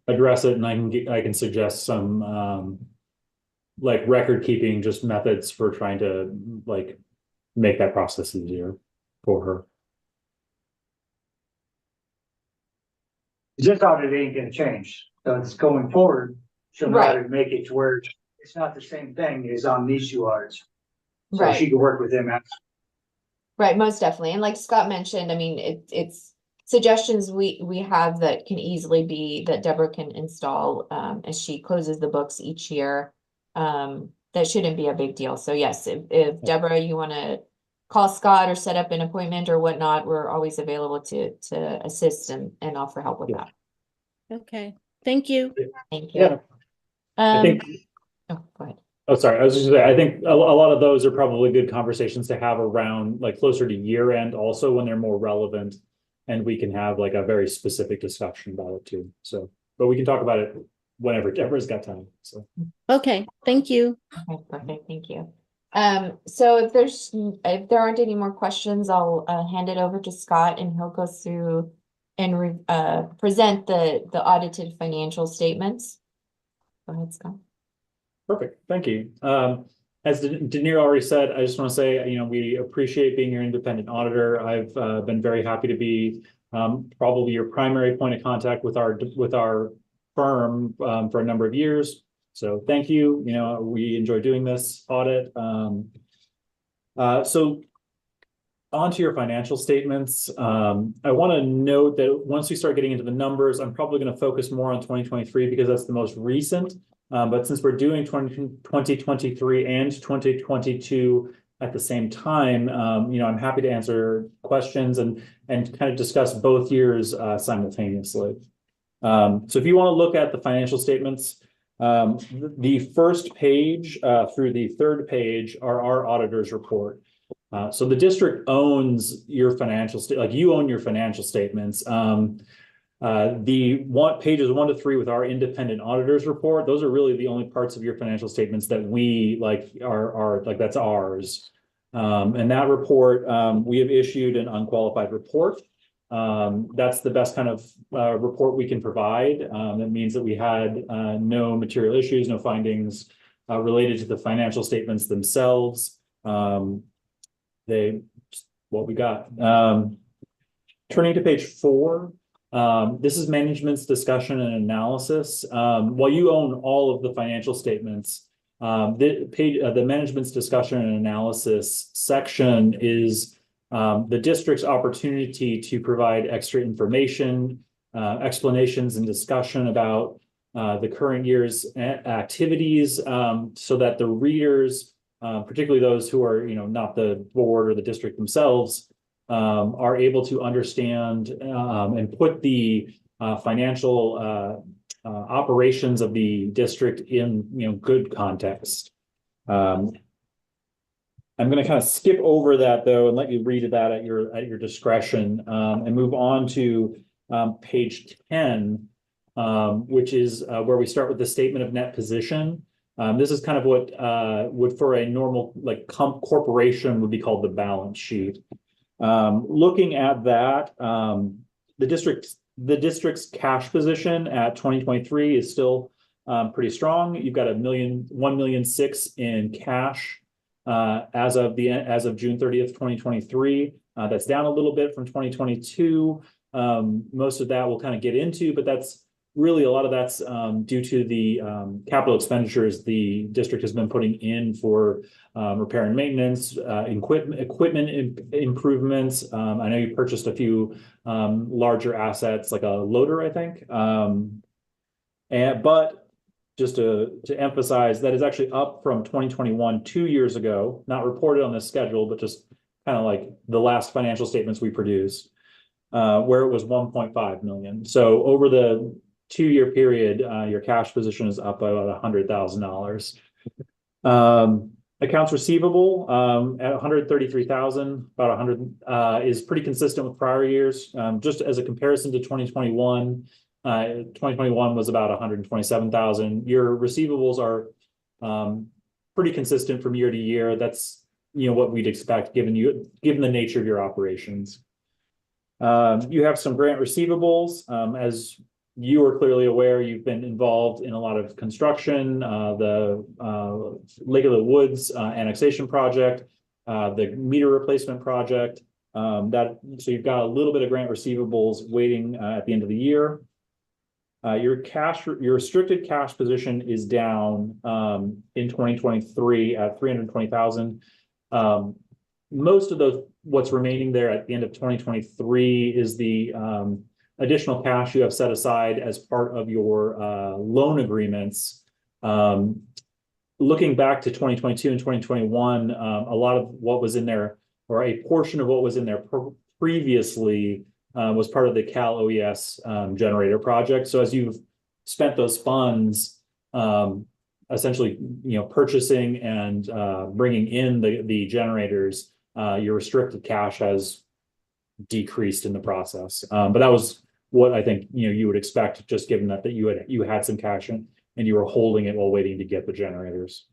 address it, and I can suggest some like record keeping just methods for trying to like make that process easier for her. This audit ain't gonna change, so it's going forward. She'll know how to make it to where it's not the same thing as on these two audits. So she can work with them. Right, most definitely. And like Scott mentioned, I mean, it's suggestions we have that can easily be that Deborah can install as she closes the books each year. That shouldn't be a big deal. So yes, if Deborah, you want to call Scott or set up an appointment or whatnot, we're always available to assist and offer help with that. Okay, thank you. Thank you. I think. Oh, go ahead. Oh, sorry. I was just gonna say, I think a lot of those are probably good conversations to have around like closer to year end also when they're more relevant, and we can have like a very specific discussion about it too. So, but we can talk about it whenever Deborah's got time. So. Okay, thank you. Okay, perfect. Thank you. So if there aren't any more questions, I'll hand it over to Scott and he'll go through and present the audited financial statements. Go ahead, Scott. Perfect, thank you. As Denir already said, I just want to say, you know, we appreciate being your independent auditor. I've been very happy to be probably your primary point of contact with our firm for a number of years. So thank you. You know, we enjoy doing this audit. So on to your financial statements. I want to note that once we start getting into the numbers, I'm probably going to focus more on 2023 because that's the most recent. But since we're doing 2023 and 2022 at the same time, you know, I'm happy to answer questions and kind of discuss both years simultaneously. So if you want to look at the financial statements, the first page through the third page are our auditor's report. So the district owns your financial like you own your financial statements. The pages 1 to 3 with our independent auditors report, those are really the only parts of your financial statements that we like are like that's ours. And that report, we have issued an unqualified report. That's the best kind of report we can provide. That means that we had no material issues, no findings related to the financial statements themselves. What we got. Turning to page 4. This is management's discussion and analysis. While you own all of the financial statements, the management's discussion and analysis section is the district's opportunity to provide extra information, explanations and discussion about the current year's activities, so that the readers, particularly those who are, you know, not the board or the district themselves, are able to understand and put the financial operations of the district in, you know, good context. I'm going to kind of skip over that though and let you read that at your discretion, and move on to page 10, which is where we start with the statement of net position. This is kind of what would for a normal like corporation would be called the balance sheet. Looking at that, the district's cash position at 2023 is still pretty strong. You've got 1,600,000 in cash as of June 30th, 2023. That's down a little bit from 2022. Most of that we'll kind of get into, but that's really a lot of that's due to the capital expenditures the district has been putting in for repair and maintenance, equipment improvements. I know you purchased a few larger assets like a loader, I think. But just to emphasize, that is actually up from 2021, 2 years ago, not reported on this schedule, but just kind of like the last financial statements we produced, where it was 1.5 million. So over the 2-year period, your cash position is up by about $100,000. Accounts receivable at 133,000, about 100 is pretty consistent with prior years. Just as a comparison to 2021, 2021 was about 127,000. Your receivables are pretty consistent from year to year. That's what we'd expect given the nature of your operations. You have some grant receivables. As you are clearly aware, you've been involved in a lot of construction, the Lake of the Woods annexation project, the meter replacement project. So you've got a little bit of grant receivables waiting at the end of the year. Your restricted cash position is down in 2023 at 320,000. Most of what's remaining there at the end of 2023 is the additional cash you have set aside as part of your loan agreements. Looking back to 2022 and 2021, a lot of what was in there, or a portion of what was in there previously, was part of the Cal OES generator project. So as you've spent those funds, essentially, purchasing and bringing in the generators, your restricted cash has decreased in the process. But that was what I think you would expect, just given that you had some cash and you were holding it while waiting to get the generators.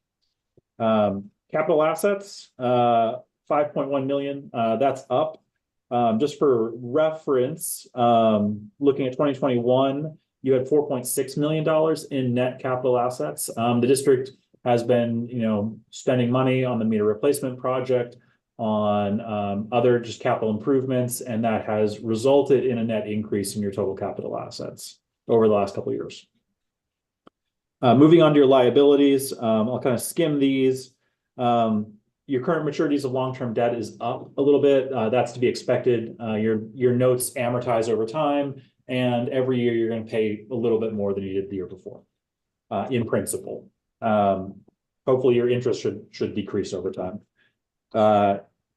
Capital assets, 5.1 million. That's up. Just for reference, looking at 2021, you had $4.6 million in net capital assets. The district has been, spending money on the meter replacement project, on other just capital improvements, and that has resulted in a net increase in your total capital assets over the last couple of years. Moving on to your liabilities, I'll kind of skim these. Your current maturities of long-term debt is up a little bit. That's to be expected. Your notes amortize over time, and every year you're going to pay a little bit more than you did the year before, in principle. Hopefully your interest should decrease over time.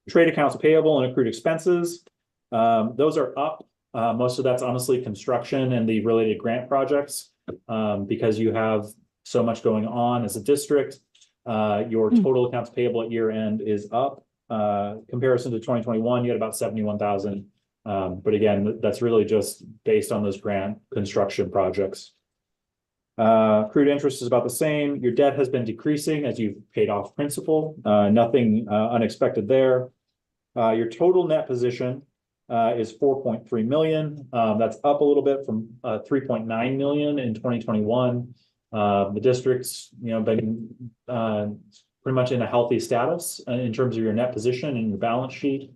Trade accounts payable and accrued expenses, those are up. Most of that's honestly construction and the related grant projects, because you have so much going on as a district. Your total accounts payable at year end is up. Comparison to 2021, you had about 71,000. But again, that's really just based on those grant construction projects. Accrued interest is about the same. Your debt has been decreasing as you've paid off principal. Nothing unexpected there. Your total net position is 4.3 million. That's up a little bit from 3.9 million in 2021. The district's been pretty much in a healthy status in terms of your net position and your balance sheet.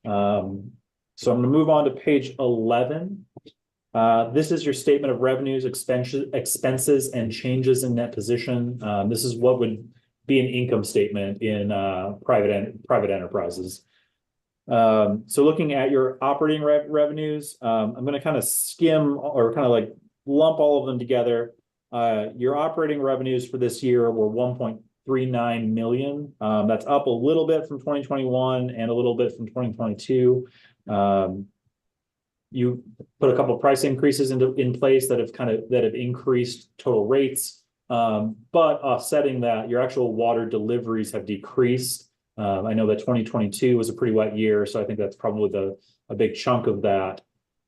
So I'm going to move on to page 11. This is your statement of revenues, expenses, and changes in net position. This is what would be an income statement in private enterprises. So looking at your operating revenues, I'm going to kind of skim or kind of like lump all of them together. Your operating revenues for this year were 1.39 million. That's up a little bit from 2021 and a little bit from 2022. You put a couple of price increases in place that have increased total rates, but offsetting that, your actual water deliveries have decreased. I know that 2022 was a pretty wet year, so I think that's probably a big chunk of that.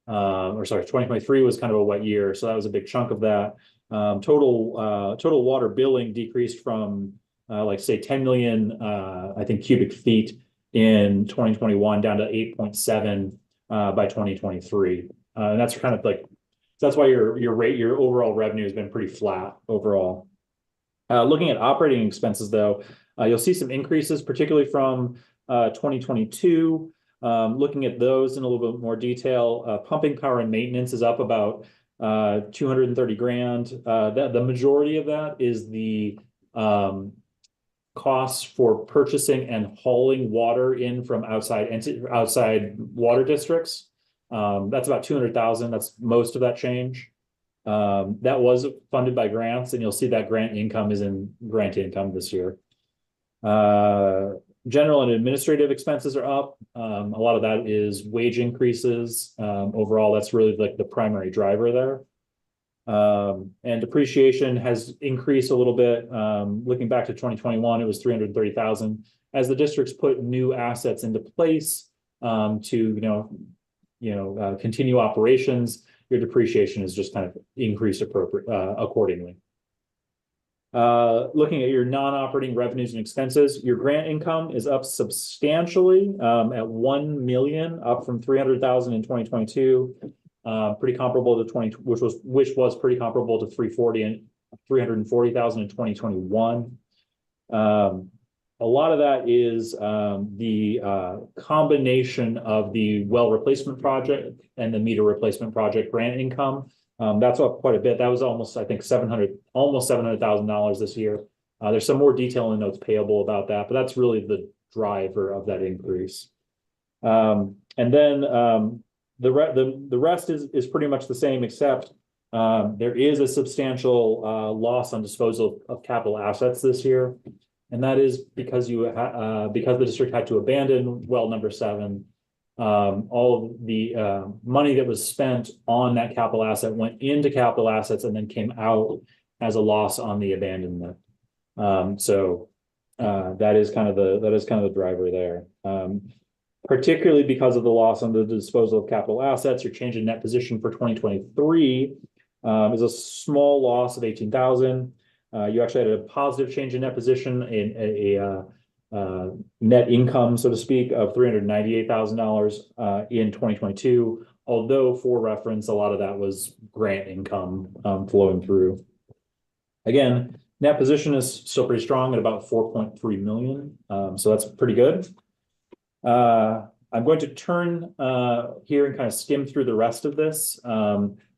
2023 was kind of a wet year, so that was a big chunk of that. Total water billing decreased from say 10 million I think cubic feet in 2021 down to 8.7 by 2023. And that's kind of like So that's why your overall revenue has been pretty flat overall. Looking at operating expenses though, you'll see some increases, particularly from 2022. Looking at those in a little bit more detail, pumping power and maintenance is up about 230 grand. The majority of that is the costs for purchasing and hauling water in from outside water districts. That's about 200,000. That's most of that change. That was funded by grants, and you'll see that grant income is in grant income this year. General and administrative expenses are up. A lot of that is wage increases. Overall, that's really like the primary driver there. And depreciation has increased a little bit. Looking back to 2021, it was 330,000. As the districts put new assets into place to continue operations, your depreciation is just kind of increased accordingly. Looking at your non-operating revenues and expenses, your grant income is up substantially at 1 million, up from 300,000 in 2022. Pretty comparable to which was pretty comparable to 340,000 in 2021. A lot of that is the combination of the well replacement project and the meter replacement project grant income. That's up quite a bit. That was almost, I think, almost $700,000 this year. There's some more detail in notes payable about that, but that's really the driver of that increase. And then the rest is pretty much the same, except there is a substantial loss on disposal of capital assets this year. And that is because because the district had to abandon well number 7. All of the money that was spent on that capital asset went into capital assets and then came out as a loss on the abandonment. So that is kind of the driver there. Particularly because of the loss on the disposal of capital assets, your change in net position for 2023 is a small loss of 18,000. You actually had a positive change in net position in a net income, so to speak, of $398,000 in 2022. Although, for reference, a lot of that was grant income flowing through. Again, net position is still pretty strong at about 4.3 million. So that's pretty good. I'm going to turn here and kind of skim through the rest of this.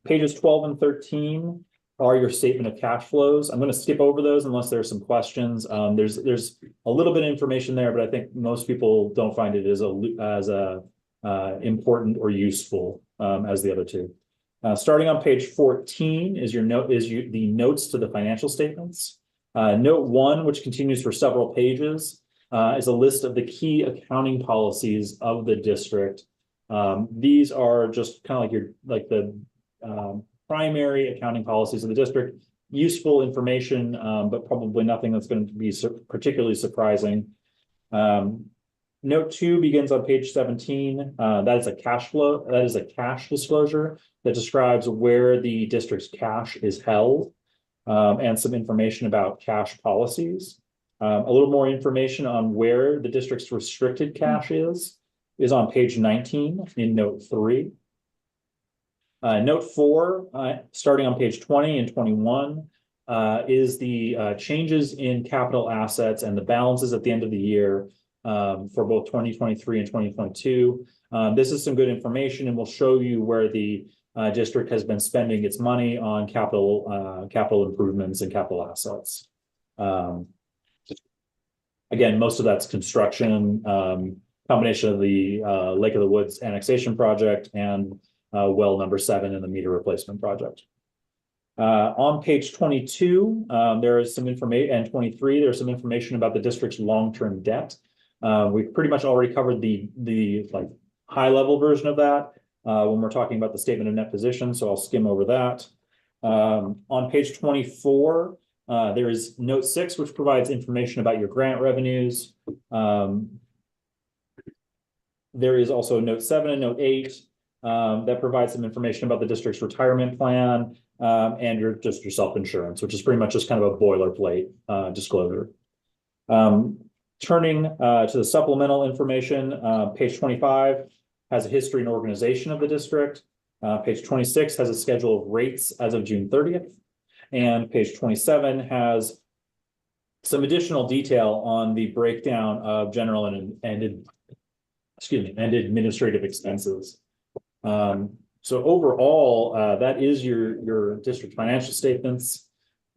Pages 12 and 13 are your statement of cash flows. I'm going to skip over those unless there are some questions. There's a little bit of information there, but I think most people don't find it as important or useful as the other two. Starting on page 14 is the notes to the financial statements. Note 1, which continues for several pages, is a list of the key accounting policies of the district. These are just kind of like the primary accounting policies of the district. Useful information, but probably nothing that's going to be particularly surprising. Note 2 begins on page 17. That is a cash flow. That is a cash disclosure that describes where the district's cash is held, and some information about cash policies. A little more information on where the district's restricted cash is on page 19 in note 3. Note 4, starting on page 20 and 21, is the changes in capital assets and the balances at the end of the year for both 2023 and 2022. This is some good information and will show you where the district has been spending its money on capital improvements and capital assets. Again, most of that's construction, combination of the Lake of the Woods annexation project and well number 7 in the meter replacement project. On page 22, there is some information, and 23, there's some information about the district's long-term debt. We've pretty much already covered the like high-level version of that when we're talking about the statement of net position, so I'll skim over that. On page 24, there is note 6, which provides information about your grant revenues. There is also note 7 and note 8 that provides some information about the district's retirement plan and your self-insurance, which is pretty much just kind of a boilerplate disclosure. Turning to the supplemental information, page 25 has a history and organization of the district. Page 26 has a schedule of rates as of June 30th. And page 27 has some additional detail on the breakdown of general and administrative expenses. So overall, that is your district financial statements.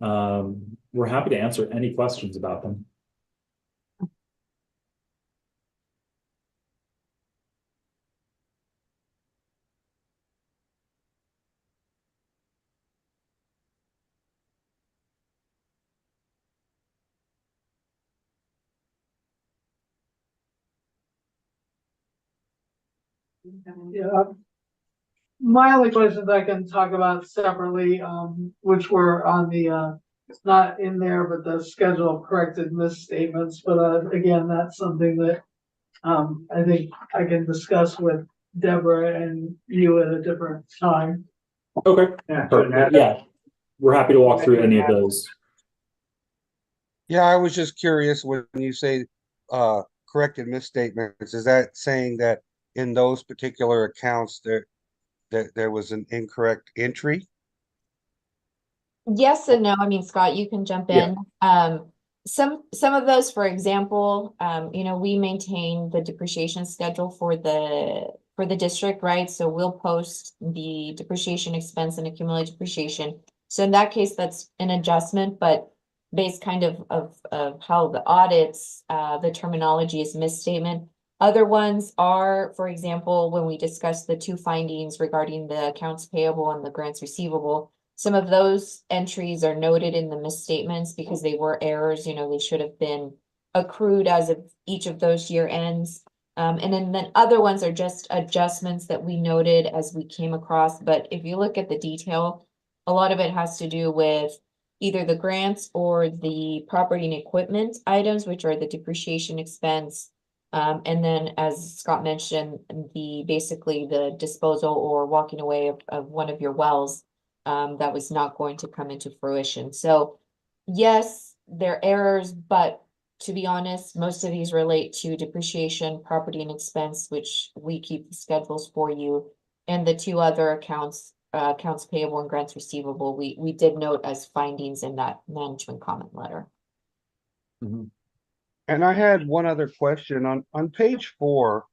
We're happy to answer any questions about them. Yeah. My only questions I can talk about separately, which were on the, it's not in there, but the schedule of corrected misstatements, but, again, that's something that, I think I can discuss with Deborah and you at a different time. Okay. Yeah. Perfect. Yeah, we're happy to walk through any of those. Yeah, I was just curious when you say corrected misstatements, is that saying that in those particular accounts there was an incorrect entry? Yes and no. I mean, Scott, you can jump in. Some of those, for example, we maintain the depreciation schedule for the district, right? So we'll post the depreciation expense and accumulated depreciation. So in that case, that's an adjustment, but based kind of how the audits, the terminology is misstatement. Other ones are, for example, when we discuss the two findings regarding the accounts payable and the grants receivable, some of those entries are noted in the misstatements because they were errors, they should have been accrued as of each of those year ends. And then other ones are just adjustments that we noted as we came across. But if you look at the detail, a lot of it has to do with either the grants or the property and equipment items, which are the depreciation expense. And then, as Scott mentioned, basically the disposal or walking away of one of your wells that was not going to come into fruition. So yes, they're errors, but to be honest, most of these relate to depreciation, property and expense, which we keep the schedules for you. And the two other accounts payable and grants receivable, we did note as findings in that management comment letter. Mm-hmm. And I had one other question on page 4.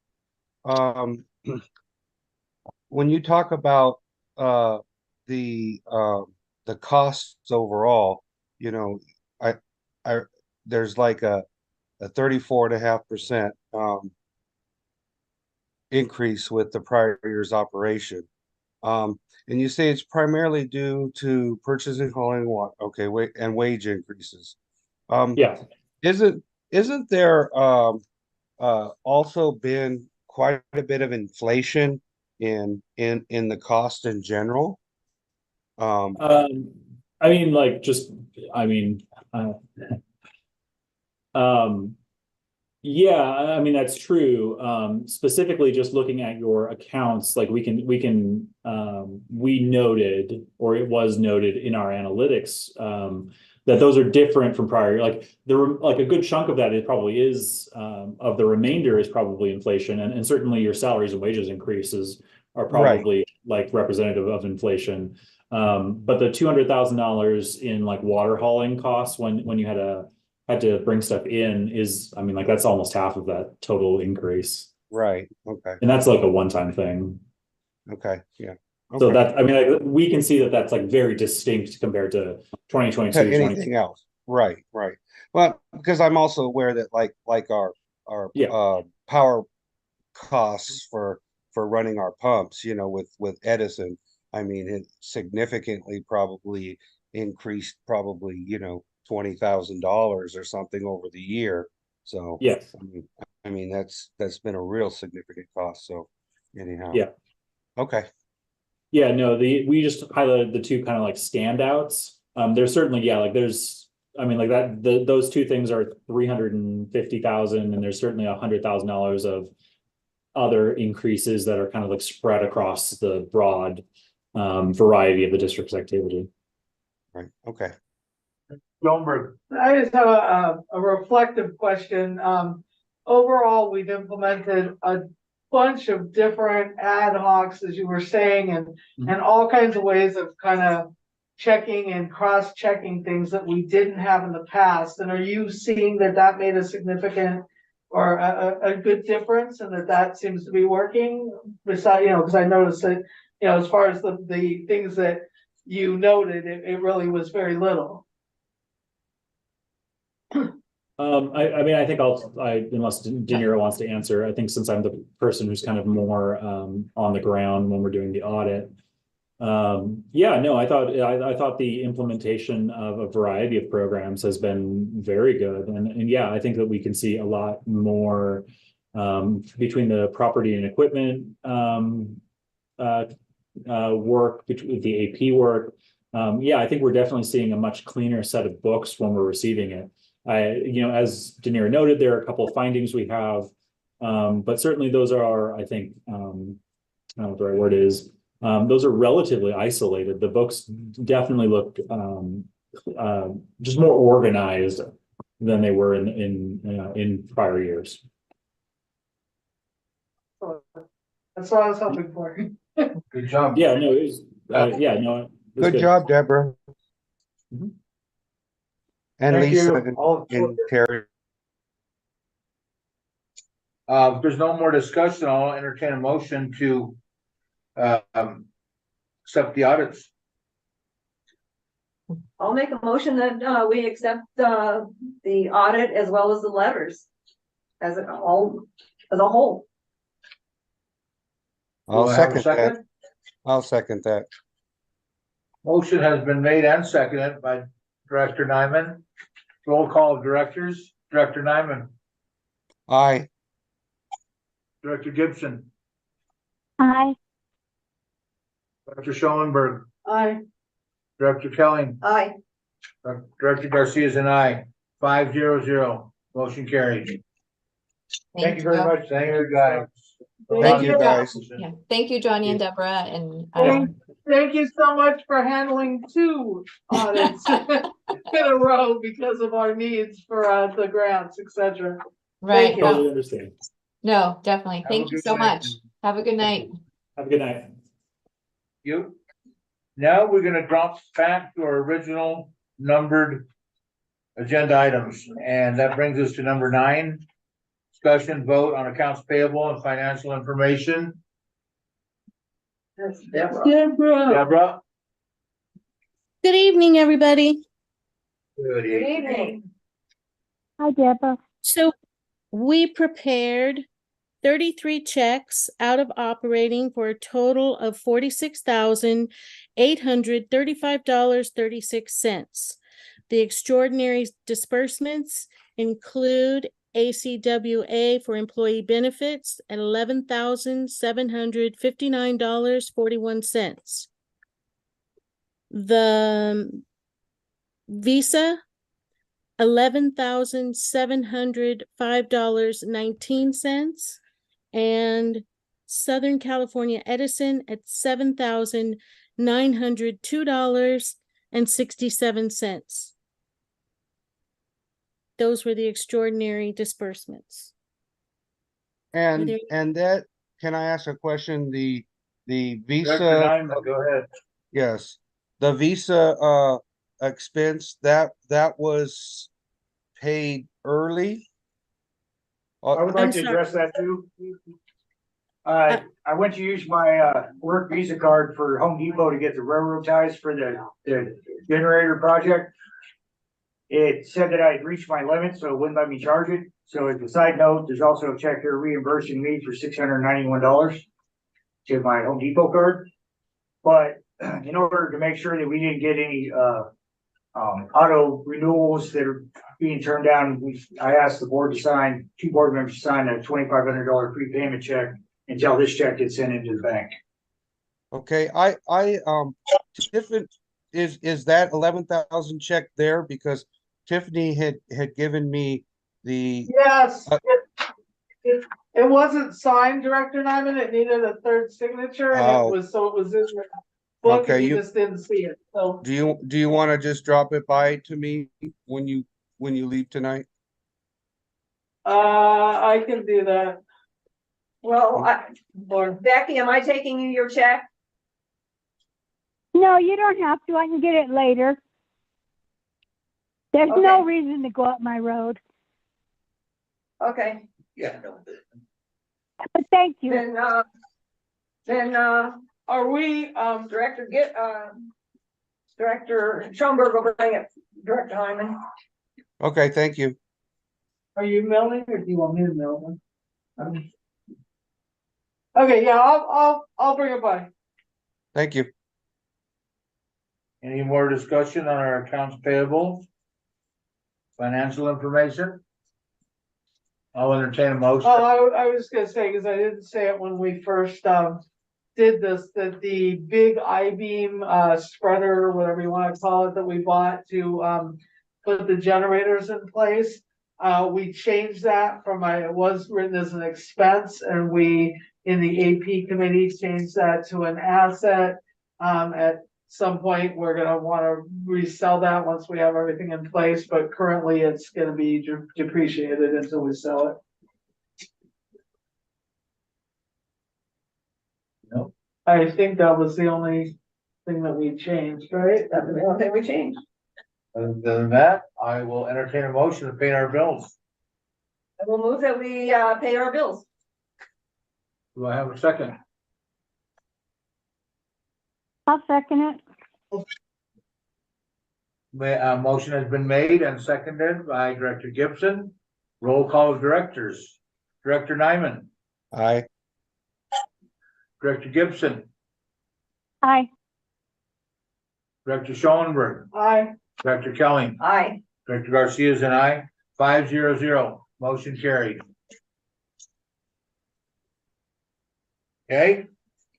When you talk about the costs overall, there's like a 34.5% increase with the prior year's operation. And you say it's primarily due to purchasing, hauling, and wage increases. Yeah. Isn't there also been quite a bit of inflation in the cost in general? Yeah, I mean, that's true. Specifically just looking at your accounts, like we noted, or it was noted in our analytics, that those are different from prior. Like a good chunk of that probably is, of the remainder is probably inflation, and certainly your salaries and wages increases are probably like representative of inflation. But the $200,000 in like water hauling costs when you had to bring stuff in is, I mean, like that's almost half of that total increase. Right. Okay. And that's like a one-time thing. Okay. Yeah. Okay. So that, I mean, like, we can see that that's like very distinct compared to 2022. Anything else? Right. Well, because I'm also aware that like our power costs for running our pumps, with Edison, I mean, it significantly probably increased $20,000 or something over the year. So yeah, I mean that's been a real significant cost. So anyhow, yeah, okay, yeah. No, we just highlighted the two kind of like standouts. There's certainly there's, I mean, like that those two things are $350,000, and there's certainly $100,000 of other increases that are kind of like spread across the broad variety of the district's activity. Right. Okay. I just have a reflective question. Overall, we've implemented a bunch of different ad hocs, as you were saying, and all kinds of ways of kind of checking and cross-checking things that we didn't have in the past. And are you seeing that that made a significant or a good difference and that seems to be working? Besides, because I noticed that, as far as the things that you noted, it really was very little. I mean, I think unless De Niro wants to answer, I think since I'm the person who's kind of more on the ground when we're doing the audit. Yeah, no, I thought the implementation of a variety of programs has been very good. And yeah, I think that we can see a lot more between the property and equipment work, between the AP work. Yeah, I think we're definitely seeing a much cleaner set of books when we're receiving it. As De Niro noted, there are a couple of findings we have, but certainly those are, I think, I don't know what the right word is. Those are relatively isolated. The books definitely look just more organized than they were in prior years. That's what I was hoping for. Good job. Yeah, no, it was, yeah, no. It was Good job, Deborah. Mhm. And Thank Lisa you. and Terry. If there's no more discussion, I'll entertain a motion to accept the audits. I'll make a motion that we accept the audit as well as the letters as a whole. I'll Do I have a second that. I'll second that. Motion has been made and seconded by Director Nyman. Roll call of directors. Director Nyman, Aye. Director Gibson, Aye. Dr. Schoenberg, Aye. Director Kelly, Aye. Director Garcia is an aye. 5-0-0. Motion carried. Thank you very much. Thank you, guys. Thank you, guys. Yeah, thank you, Johnny and Deborah, and Thank you so much for handling 2 audits in a row because of our needs for the grants, etc. right. you. Totally understand. No, definitely. Have a Thank you good so night. much. Have a good night. Have a good night. You. Now we're gonna drop back to our original numbered agenda items, and that brings us to number 9. Discussion vote on accounts payable and financial information. That's Deborah. Deborah. Good evening, everybody. Good Good evening. evening. Hi, Deborah. So we prepared 33 checks out of operating for a total of $46,835.36. The extraordinary disbursements include ACWA for employee benefits at $11,759.41. The Visa, $11,705.19, and Southern California Edison at $7,902.67. Those were the extraordinary disbursements. And there- that, can I ask a question? The Director Visa, Nyman, go ahead. yes, the Visa expense that was paid early. I would like I'm to sorry. address that too. I went to use my work Visa card for Home Depot to get the railroad ties for the generator project. It said that I had reached my limit, so it wouldn't let me charge it. So as a side note, there's also a check here reimbursing me for $691 to my Home Depot card. But in order to make sure that we didn't get any auto renewals that are being turned down, I asked the board to sign, 2 board members to sign a $2,500 prepayment check until this check gets sent into the bank. Okay, Tiffany, is that 11,000 check there? Because Tiffany had given me the, Yes. It wasn't signed, Director Nyman. It needed a 3rd signature and Oh. it was in the book Okay, and you you- just didn't see it. So do you want to just drop it by to me when you leave tonight? I can do that. Well, Or, Becky, am I taking you your check? No, you don't have to. I can get it later. There's Okay. no reason to go up my road. Okay, Yeah. No. But thank you. then, are we, Director Schoenberg will bring it, Director Hyman. Okay, thank you. are you mailing or do you want me to mail them? Okay, yeah, I'll bring it by. Thank you. Any more discussion on our accounts payable? Financial information? I'll entertain a motion. Oh, I was gonna say, because I didn't say it when we first, did this, that the big I-beam, spreader, or whatever you wanna call it, that we bought to, put the generators in place. We changed that from it was written as an expense, and we, in the AP committee, changed that to an asset. At some point, we're gonna wanna resell that once we have everything in place, but currently it's gonna be depreciated until we sell it. Nope. I think that was the only thing that we changed, right? That's the only thing we changed. Other than that, I will entertain a motion to pay our bills. I will move that we, pay our bills. Do I have a second? I'll second it. Motion has been made and seconded by Director Gibson. Roll call of directors. Director Nyman, Aye. Director Gibson, Aye. Director Schoenberg, Aye. Director Kelly, Aye. Director Garcia is an aye. 5-0-0. Motion carried. Okay,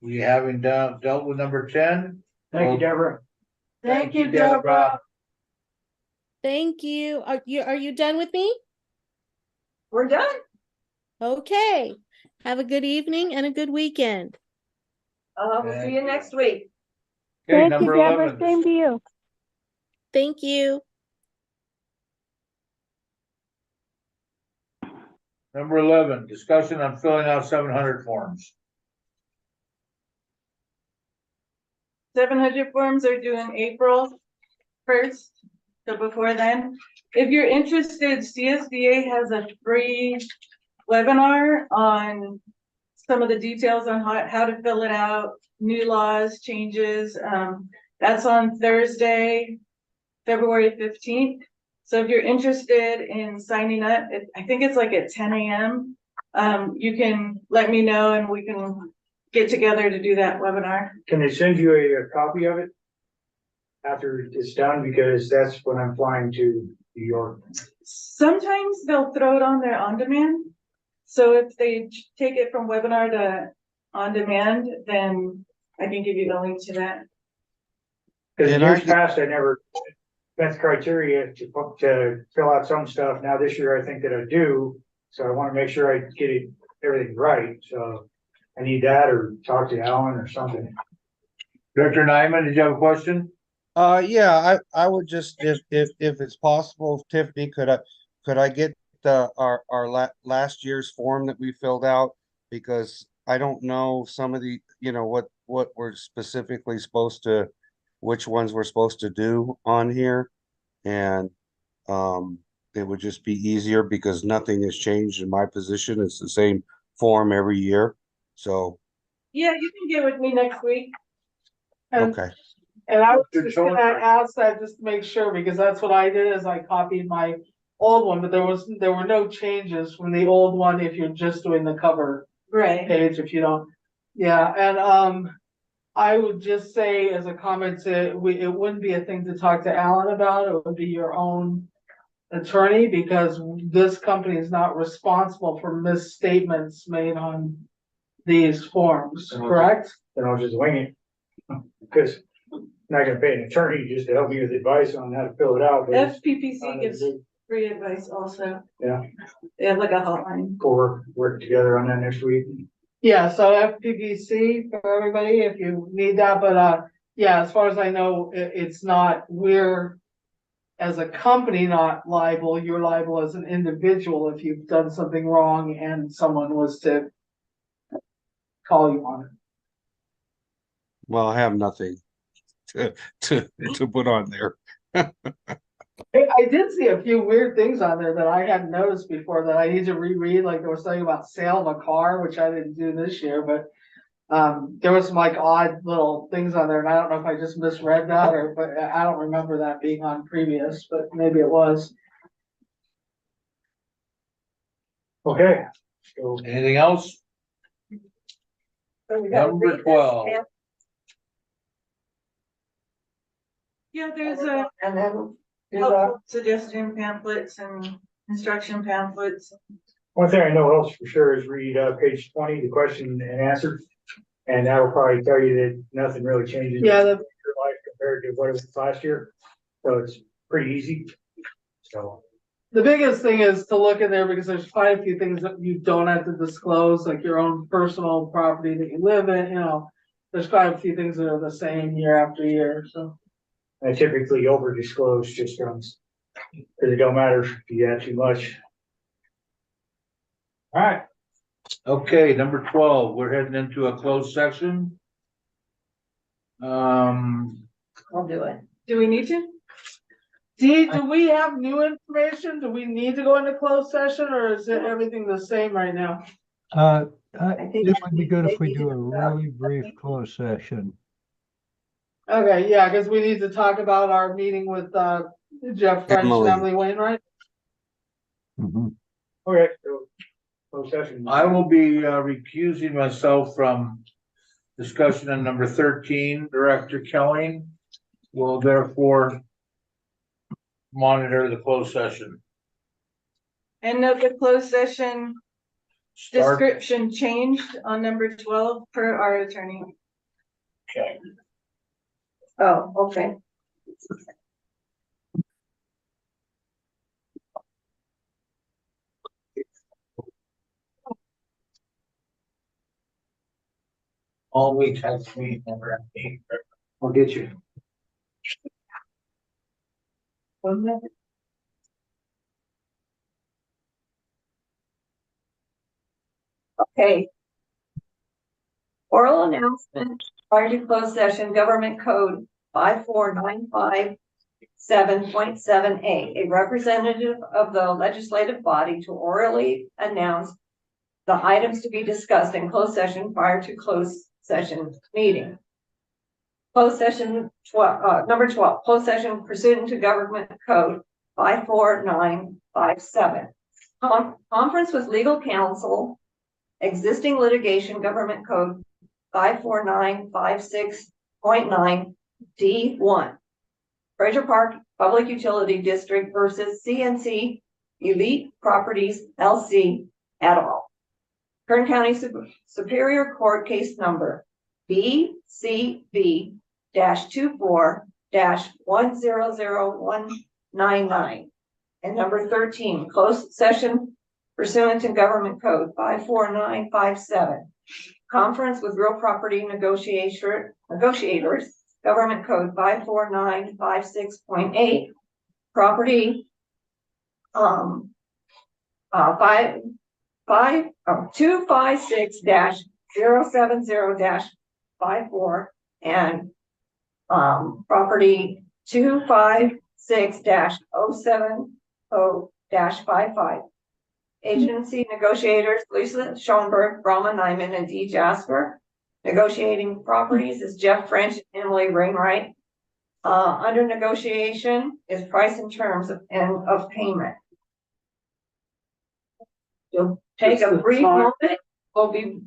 we haven't dealt with number 10. Thank you, Deborah. Thank you, Deborah. Thank you. Are you done with me? We're done. Okay. Have a good evening and a good weekend. We'll see you next week. Okay, Thank you, number Deborah. 11. Same to you. Thank you. Number 11, discussion on filling out 700 forms. 700 forms are due in April 1st, so before then. If you're interested, CSDA has a free webinar on some of the details on how to fill it out, new laws, changes. That's on Thursday, February 15th. So if you're interested in signing up, I think it's like at 10 a.m. You can let me know and we can get together to do that webinar. Can they send you a copy of it after it's done? Because that's when I'm flying to New York. Sometimes they'll throw it on there on demand. So if they take it from webinar to on demand, then I can give you the link to that. Because in And I years past, I never met the criteria to fill out some stuff. Now this year, I think that I do. So I want to make sure I get everything right. So I need that, or talk to Alan or something. Director Nyman, did you have a question? Yeah, I would just, if it's possible, Tiffany, could I get our last year's form that we filled out? Because I don't know some of the, what we're specifically supposed to, which ones we're supposed to do on here. And, it would just be easier because nothing has changed in my position. It's the same form every year. So, Yeah, you can get with me next week. And, okay. and I was just gonna ask that just to make sure, because that's what I did, is I copied my old one, but there were no changes from the old one if you're just doing the cover Right. page, if you don't. Yeah, and, I would just say as a comment it wouldn't be a thing to talk to Alan about. It would be your own attorney, because this company is not responsible for misstatements made on these forms, correct? Then I'll just wing it. Because I'm not gonna pay an attorney just to help me with advice on how to fill it out. But it's FPPC gives free advice also. Yeah. They have like a hotline. We'll work together on that next week. Yeah, so FPPC for everybody, if you need that, but, yeah, as far as I know, it's not, we're as a company not liable, you're liable as an individual if you've done something wrong and someone was to call you on it. Well, I have nothing to put on there. I did see a few weird things on there that I hadn't noticed before that I need to reread, like there was something about sale of a car, which I didn't do this year, but there was some like odd little things on there, and I don't know if I just misread that or, but I don't remember that being on previous, but maybe it was. Okay. So Anything else? So we gotta Number read this 12. and- Yeah, there's a And then do the, helpful suggestion pamphlets and instruction pamphlets. one thing I know else for sure is read page 20, the question and answer. And that will probably tell you that nothing really changes. Yeah, in your life compared to what it was last year. So it's pretty easy. So. the biggest thing is to look in there because there's quite a few things that you don't have to disclose, like your own personal property that you live in, you know. There's quite a few things that are the same year after year, so. I typically over disclose just because it don't matter if you add too much. All right, Okay, number 12, we're heading into a closed section. I'll do it. Do we need to? Dee, do we have new information? Do we need to go into closed session or is it everything the same right now? I think It would be good if we maybe do a it's, really brief closed session. Okay, yeah, because we need to talk about our meeting with Jeff French and Emily. Emily Wainwright. okay, so closed session. I will be recusing myself from discussion on number 13. Director Kelly will therefore monitor the closed session. And note the closed session Start. description changed on number 12 per our attorney. Okay. oh, okay. All we text me number 8. I'll get you. Okay. Oral announcement, prior to closed session, government code 54957.7A. A representative of the legislative body to orally announce the items to be discussed in closed session prior to closed session meeting. Closed session number 12, closed session pursuant to government code 54957. Conference with legal counsel, existing litigation, government code 54956.9 D1. Fraser Park Public Utility District versus CNC Elite Properties LC et al. Kern County Superior Court case number BCB-24-100199. And number 13, closed session pursuant to government code 54957. Conference with real property negotiators, government code 54956.8. Property 256-070-54 and property 256-070-55. Agency negotiators Lisa Schoenberg, Brahma Nyman, and Dee Jasper. Negotiating properties is Jeff French and Emily Wainwright. Under negotiation is price and terms of payment. You'll take a brief moment. We'll be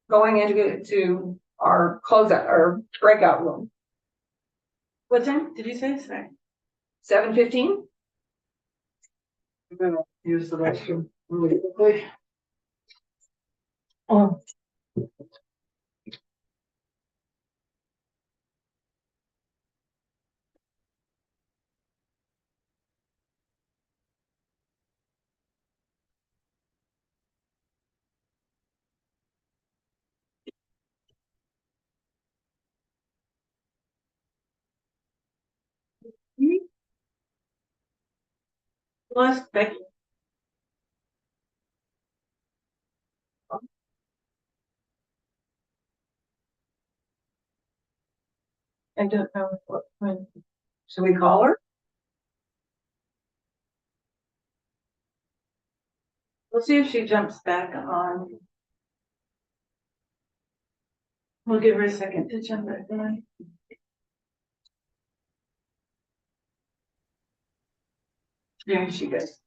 going into our closeout or breakout room. What time did you say? Sorry. 7:15. I'm gonna use the restroom really quickly. Lost Becky. I don't know when. Should we call her? We'll see if she jumps back on. We'll give her a second to jump back on. There she goes.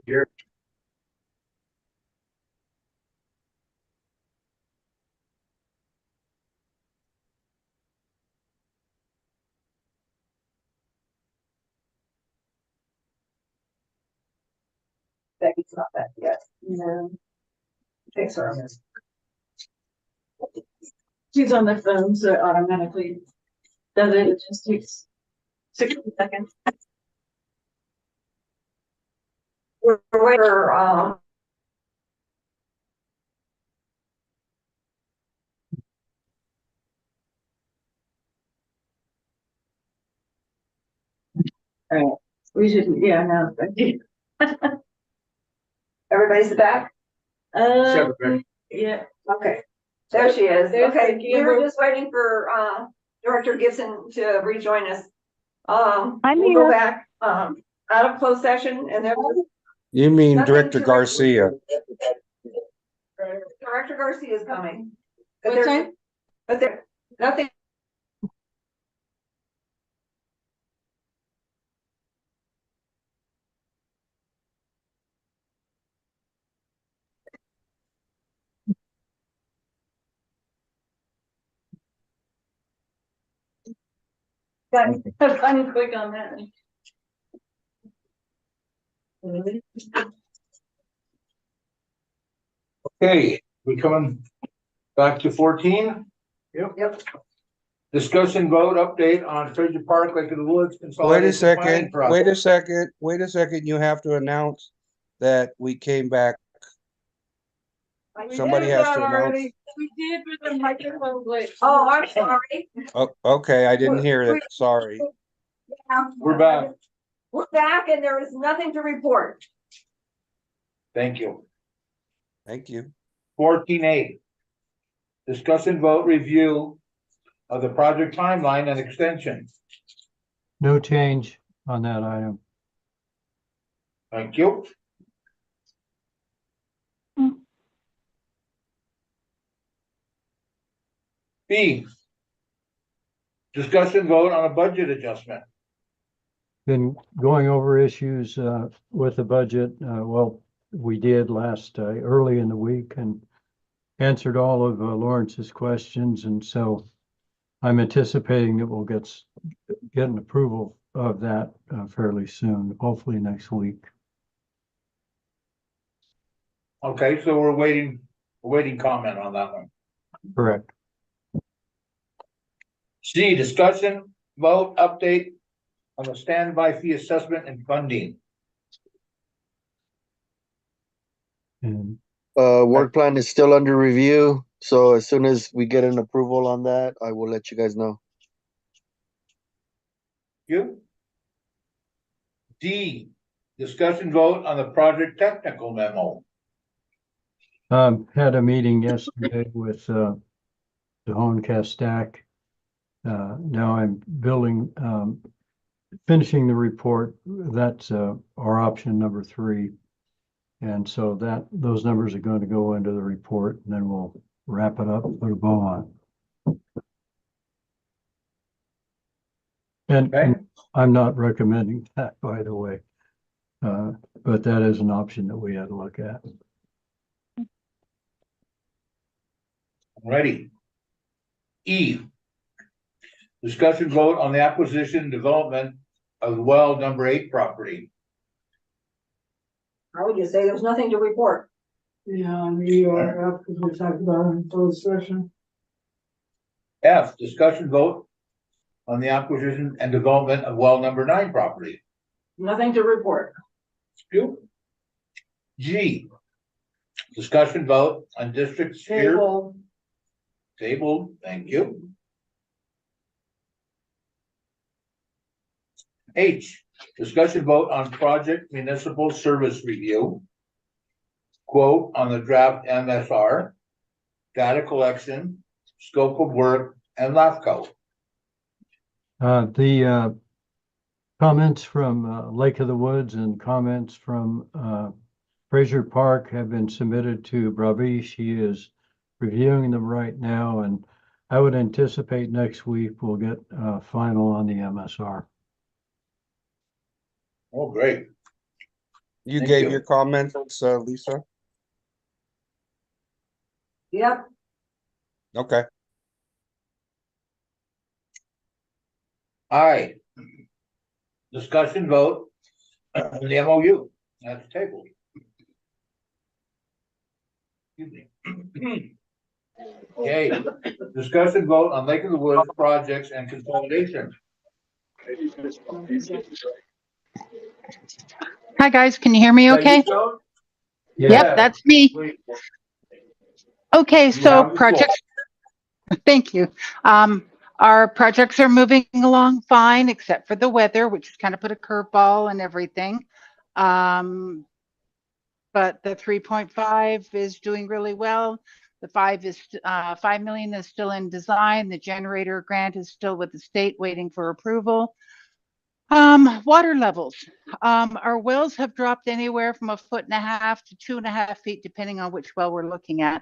Here. Becky's not back yet. No. Takes her a minute. She's on the phone, so it automatically does it. It just takes 60 seconds. We're waiting for, All right. We should, yeah, no, thank you. everybody's back? Um, yeah. Okay, there she is. There's Okay, Becky. we were just waiting for, Director Gibson to rejoin us. I'm We'll go here. back, out of closed session and there was You mean Nothing Director to- Garcia? Director Garcia is coming. But What there's, time? but there, nothing. I'm quick on that. Okay, we coming back to 14? Yep. Discussion vote update on Fraser Park, Lake of the Woods. Wait a Consolidated Planning second, Project. wait a second. You have to announce that we came back. We Somebody did has that to announce. already. We did with the microphone glitch. Oh, I'm sorry. Oh, okay, I didn't hear it. Sorry. We're back. We're back and there is nothing to report. Thank you. Thank you. 14A. Discussion vote review of the project timeline and extension. No change on that item. Thank you. B. Discussion vote on a budget adjustment. Been going over issues with the budget. Well, we did last early in the week and answered all of Lawrence's questions. And so I'm anticipating that we'll get an approval of that fairly soon, hopefully next week. Okay, so we're waiting comment on that one. Correct. C, discussion vote update on the standby fee assessment and funding. And Work plan is still under review, so as soon as we get an approval on that, I will let you guys know. You? D, discussion vote on the project technical memo. had a meeting yesterday with Dehone Castak. Now I'm finishing the report. That's our option number 3. And so those numbers are going to go into the report and then we'll wrap it up and put a bow on. And Okay. I'm not recommending that, by the way. But that is an option that we had to look at. Ready. E. Discussion vote on the acquisition and development of well number 8 property. I would just say there's nothing to report. Yeah, you are up because we talked about it in closed session. F, discussion vote on the acquisition and development of well number 9 property. Nothing to report. You. G, discussion vote on district sphere. Table. Tabled, thank you. H, discussion vote on project municipal service review. Quote on the draft MSR, data collection, scope of work, and LAFCO. The comments from Lake of the Woods and comments from Fraser Park have been submitted to Bravish. He is reviewing them right now, and I would anticipate next week we'll get final on the MSR. Oh, great. You Thank gave you. your comments, Lisa? Yep, Okay. All right. Discussion vote, the MOU, that's tabled. Excuse me. Okay, discussion vote on Lake of the Woods projects and consolidation. Hi, guys. Can you hear me okay? Yeah. Yep, that's me. Okay, so projects, thank you. Our projects are moving along fine, except for the weather, which has kind of put a curveball and everything. But the 3.5 is doing really well. The 5 million is still in design. The generator grant is still with the state waiting for approval. Water levels. Our wells have dropped anywhere from 1.5 to 2.5 feet, depending on which well we're looking at,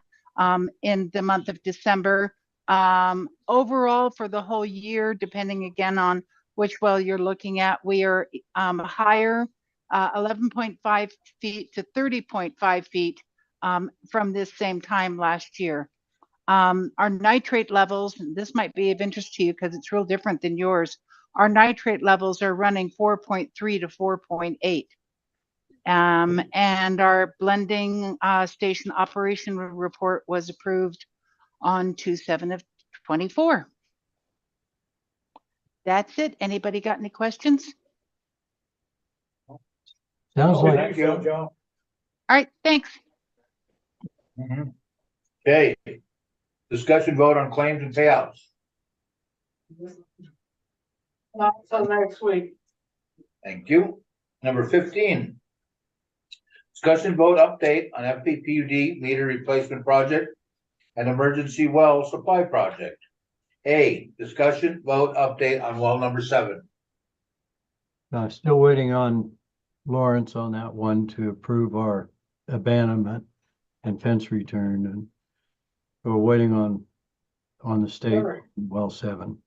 in the month of December. Overall, for the whole year, depending again on which well you're looking at, we are higher, 11.5 feet to 30.5 feet from this same time last year. Our nitrate levels, this might be of interest to you because it's real different than yours. Our nitrate levels are running 4.3 to 4.8. And our blending station operation report was approved on 2/7 of 24. That's it. Anybody got any questions? Sounds like, Thank you. Joe. All right, thanks. Okay, discussion vote on claims and payouts. Not until next week. Thank you. Number 15. Discussion vote update on FPPUD meter replacement project and emergency well supply project. A, discussion vote update on well number 7. still waiting on Lawrence on that one to approve our abandonment and fence return, and we're waiting on the state well 7.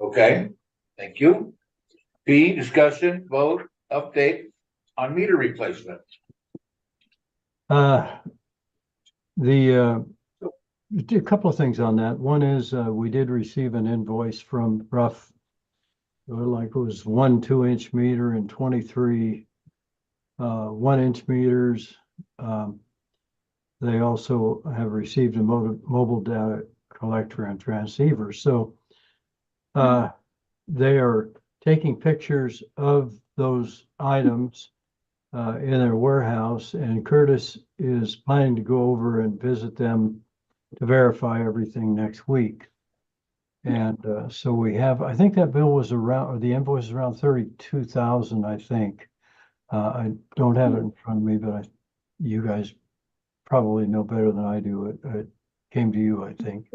Okay, thank you. B, discussion vote update on meter replacement. A couple of things on that. One is we did receive an invoice from Rough, like it was 1 2-inch meter and 23 1-inch meters. They also have received a mobile data collector and transceiver. So they are taking pictures of those items in their warehouse, and Curtis is planning to go over and visit them to verify everything next week. And so we have, I think that bill was around, or the invoice is around 32,000, I think. I don't have it in front of me, but you guys probably know better than I do. It came to you, I think.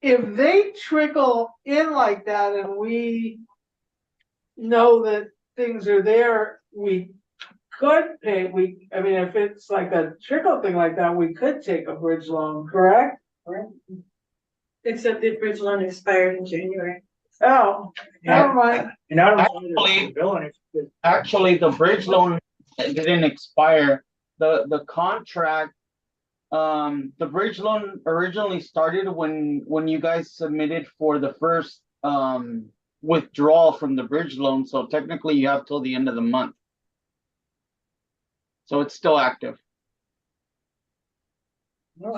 If they trickle in like that and we know that things are there, we could pay, I mean, if it's like a trickle thing like that, we could take a bridge loan, correct? Except the bridge loan expired in January. Oh, never mind. And I don't Actually, the bridge loan didn't expire. The contract, the bridge loan originally started when you guys submitted for the first withdrawal from the bridge loan. So technically you have till the end of the month. So it's still active.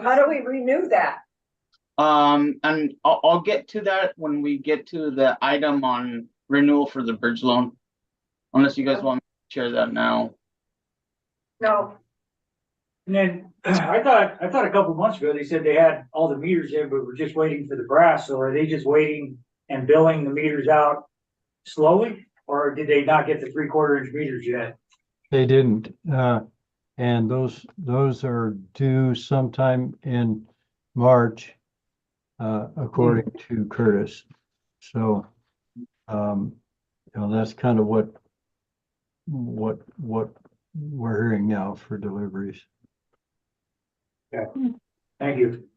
how do we renew that? And I'll get to that when we get to the item on renewal for the bridge loan. Unless you guys want me to share that now. No, And then I thought a couple months ago, they said they had all the meters in, but we're just waiting for the brass. So are they just waiting and billing the meters out slowly? Or did they not get the 3/4 inch meters yet? They didn't. And those are due sometime in March, according to Curtis. So, that's kind of what we're hearing now for deliveries. Yeah, thank you.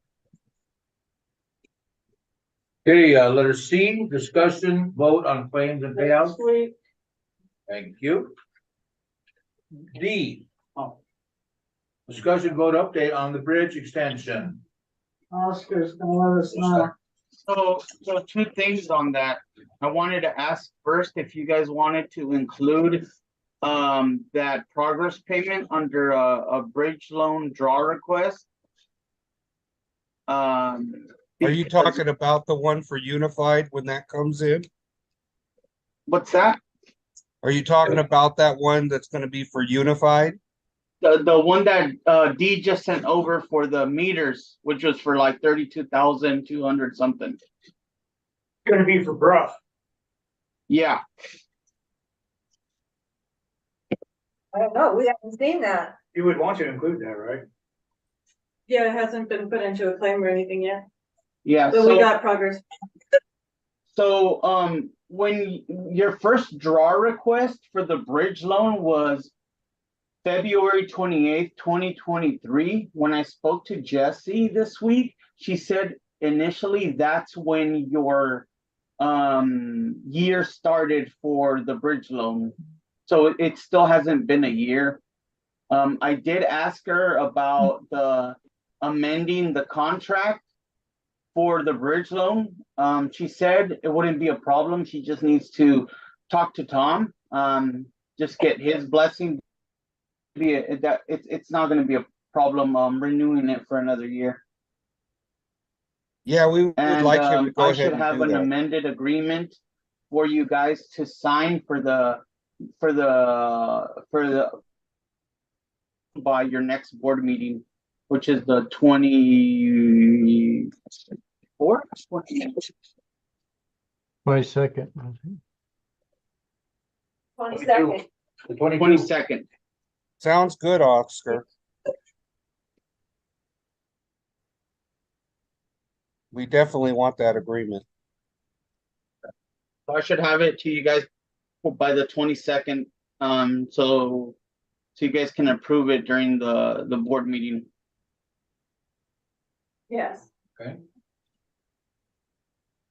Okay, letter C, discussion vote on claims and payouts. Thank you. D. Discussion vote update on the bridge extension. Oscar's gonna let us know. So two things on that. I wanted to ask first if you guys wanted to include that progress payment under a bridge loan draw request. Are you talking about the one for Unified when that comes in? What's that? Are you talking about that one that's gonna be for Unified? The one that D just sent over for the meters, which was for like 32,200 something. Gonna be for Bruff. Yeah. I don't know, we haven't seen that. You would want to include that, right? Yeah, it hasn't been put into a claim or anything yet, Yeah. but we got progress. So when your first draw request for the bridge loan was February 28th, 2023, when I spoke to Jessie this week, she said initially that's when your year started for the bridge loan. So it still hasn't been a year. I did ask her about the amending the contract for the bridge loan. She said it wouldn't be a problem. She just needs to talk to Tom, just get his blessing. It's not going to be a problem renewing it for another year. Yeah, we would like him to go I ahead should and have do an that. amended agreement for you guys to sign by your next board meeting, which is the 24th. 22nd. 22nd. The 22nd. Sounds good, Oscar. We definitely want that agreement. So I should have it to you guys by the 22nd, so you guys can approve it during the board meeting. Yes. Okay.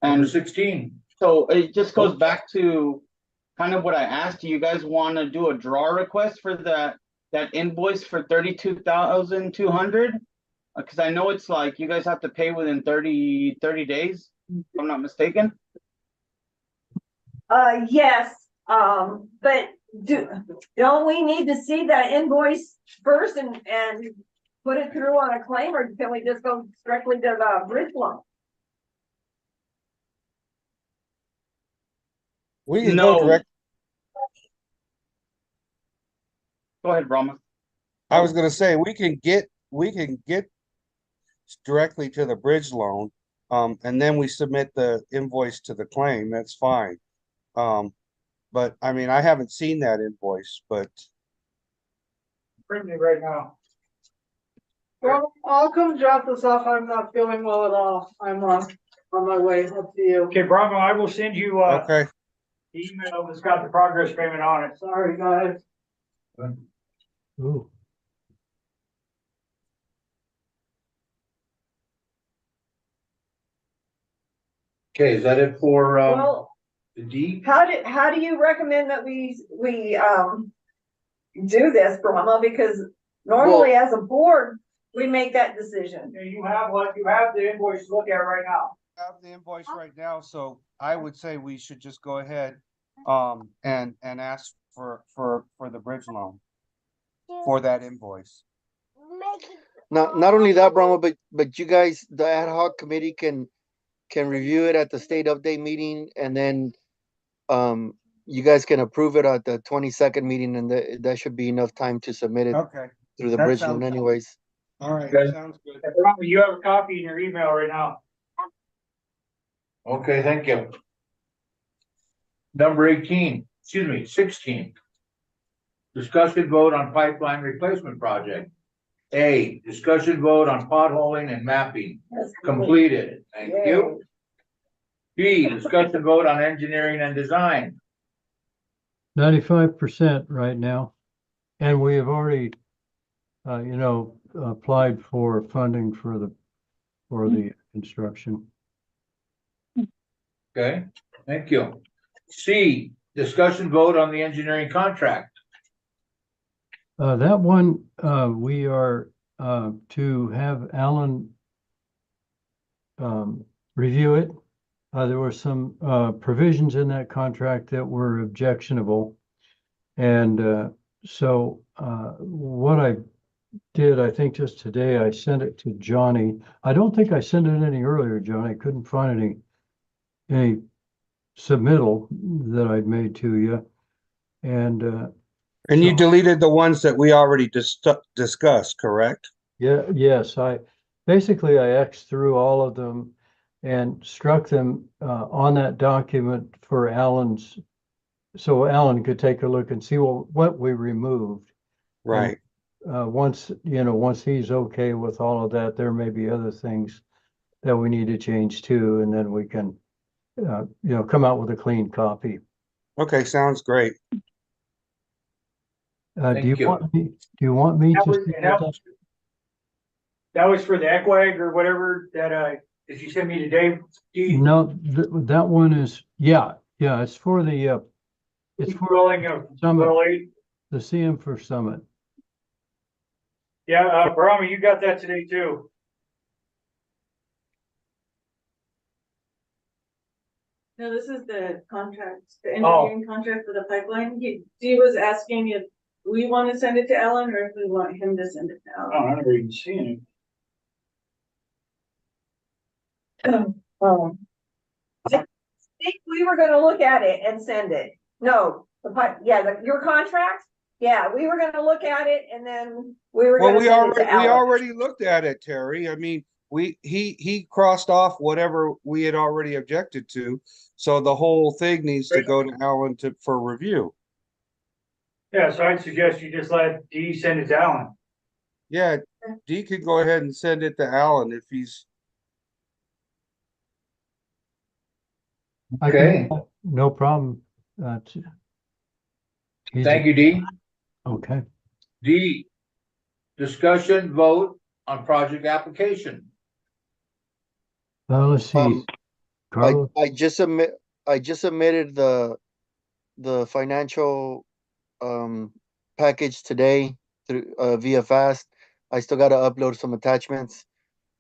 And Number 16. so it just goes back to kind of what I asked. Do you guys want to do a draw request for that invoice for 32,200? Because I know it's like you guys have to pay within 30 days, if I'm not mistaken. Yes, but don't we need to see that invoice first and put it through on a claim, or can we just go strictly to the bridge loan? We can go direct. Go ahead, Brahma. I was gonna say, we can get directly to the bridge loan, and then we submit the invoice to the claim. That's fine. But I mean, I haven't seen that invoice, but Print it right now. Well, I'll come drop this off. I'm not feeling well at all. I'm on my way up to you. Okay, Bravo, I will send you okay. the email that's got the progress payment on it. Sorry, guys. Ooh. Okay, is that it for Well, the D? how do you recommend that we do this, Brahma? Because normally as a board, we make that decision. You have the invoice to look at right now. I have the invoice right now, so I would say we should just go ahead and ask for the bridge loan for that invoice. Not only that, Brahma, but you guys, the ad hoc committee can review it at the state update meeting, and then you guys can approve it at the 22nd meeting, and that should be enough time to submit it Okay. through the That bridge sounds loan good. anyways. All right, Okay. sounds good. Bravo, you have a copy in your email right now. Okay, thank you. Number 16. Discussion vote on pipeline replacement project. A, discussion vote on potholing and mapping. Completed. Thank you. B, discussion vote on engineering and design. 95% right now. And we have already, applied for funding for the construction. Okay, thank you. C, discussion vote on the engineering contract. That one, we are, to have Alan review it. There were some, provisions in that contract that were objectionable. And, so, what I did, I think just today, I sent it to Johnny. I don't think I sent it any earlier, Johnny. I couldn't find any submittal that I'd made to you. And, And you so- deleted the ones that we already discussed, correct? Yeah, yes, basically I Xed through all of them and struck them on that document for Alan's, so Alan could take a look and see what we removed. Right. Once he's okay with all of that, there may be other things that we need to change too, and then we can, come out with a clean copy. Okay, sounds great. Do you want me That to? was, and that was for the EQUAG or whatever that you sent me today? No, that one is, yeah, it's for the, it's for Rolling of Summit, well, 8. the CM for Summit. Yeah, Brahma, you got that today too. No, this is the contract, the engineering contract for the pipeline. He was asking if we want to send it to Alan or if we want him to send it to Oh, Alan. I never even seen I think we were gonna look at it and send it. No, your contract? Yeah, we were gonna look at it and then we were Well, gonna we send it to Alan. already looked at it, Terry. I mean, he crossed off whatever we had already objected to. So the whole thing needs to go to Alan for review. Yeah, so I'd suggest you just let Dee send it to Alan. Yeah, Dee could go ahead and send it to Alan if he's. Okay. No problem. Thank you, Dee. Okay. D, discussion vote on project application. Let's see. Carlos? I just submitted the financial package today through via Fast. I still got to upload some attachments.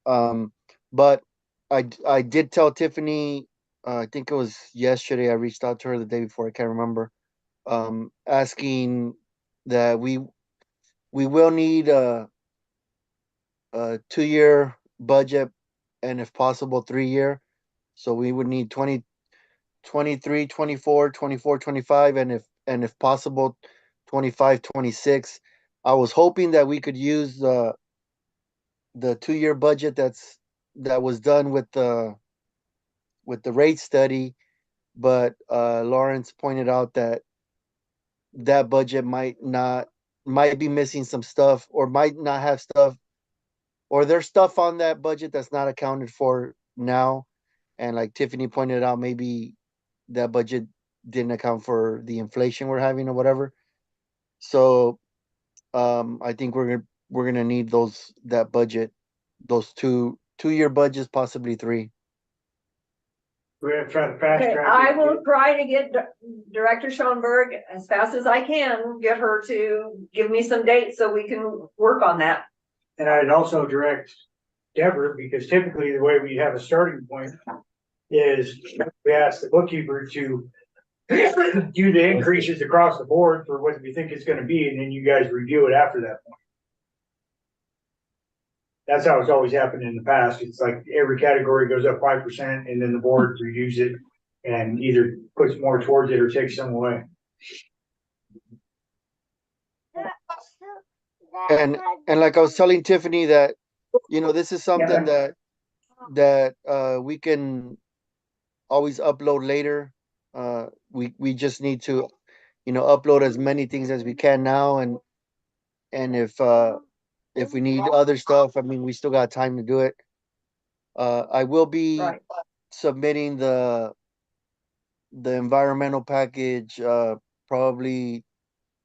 But I did tell Tiffany, I think it was yesterday, I reached out to her the day before, I can't remember, asking that we will need a 2-year budget and if possible 3-year. So we would need 23, 24, 24, 25, and if possible 25, 26. I was hoping that we could use the 2-year budget that was done with the rate study, but Lawrence pointed out that budget might be missing some stuff or might not have stuff, or there's stuff on that budget that's not accounted for now. And like Tiffany pointed out, maybe that budget didn't account for the inflation we're having or whatever. So I think we're gonna need that budget, those 2-year budgets, possibly 3. We're gonna try to fast Okay, track. I it. will try to get Director Schoenberg as fast as I can, get her to give me some dates so we can work on that. And I'd also direct Deborah, because typically the way we have a starting point is we ask the bookkeeper to do the increases across the board for what we think it's gonna be, and then you guys review it after that point. That's how it's always happened in the past. It's like every category goes up 5% and then the board reviews it and either puts more towards it or takes some away. And like I was telling Tiffany that, this is something that we can always upload later. We just need to, upload as many things as we can now, and if we need other stuff, I mean, we still got time to do it. I will be submitting the environmental package probably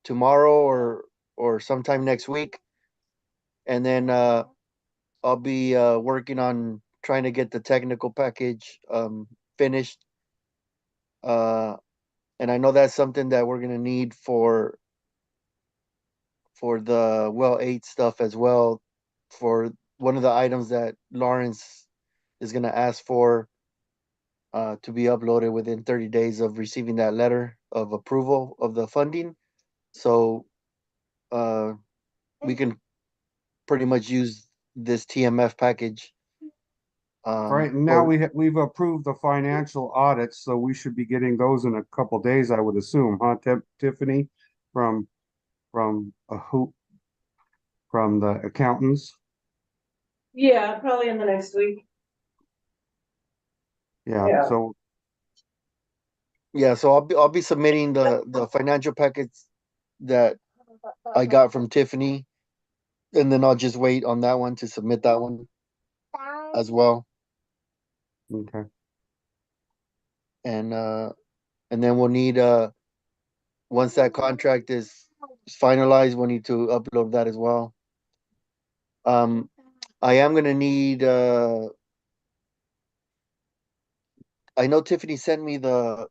tomorrow or sometime next week. And then I'll be working on trying to get the technical package finished. And I know that's something that we're gonna need for the well 8 stuff as well, for one of the items that Lawrence is gonna ask for to be uploaded within 30 days of receiving that letter of approval of the funding. So we can pretty much use this TMF package. Right, and now we've approved the financial audits, so we should be getting those in a couple days, I would assume, huh, Tiffany? From who? From the accountants? Yeah, probably in the next week. Yeah, so Yeah, so I'll be submitting the financial packets that I got from Tiffany, and then I'll just wait on that one to submit that one as well. okay. And then we'll need once that contract is finalized, we'll need to upload that as well. I am gonna need I know Tiffany sent me the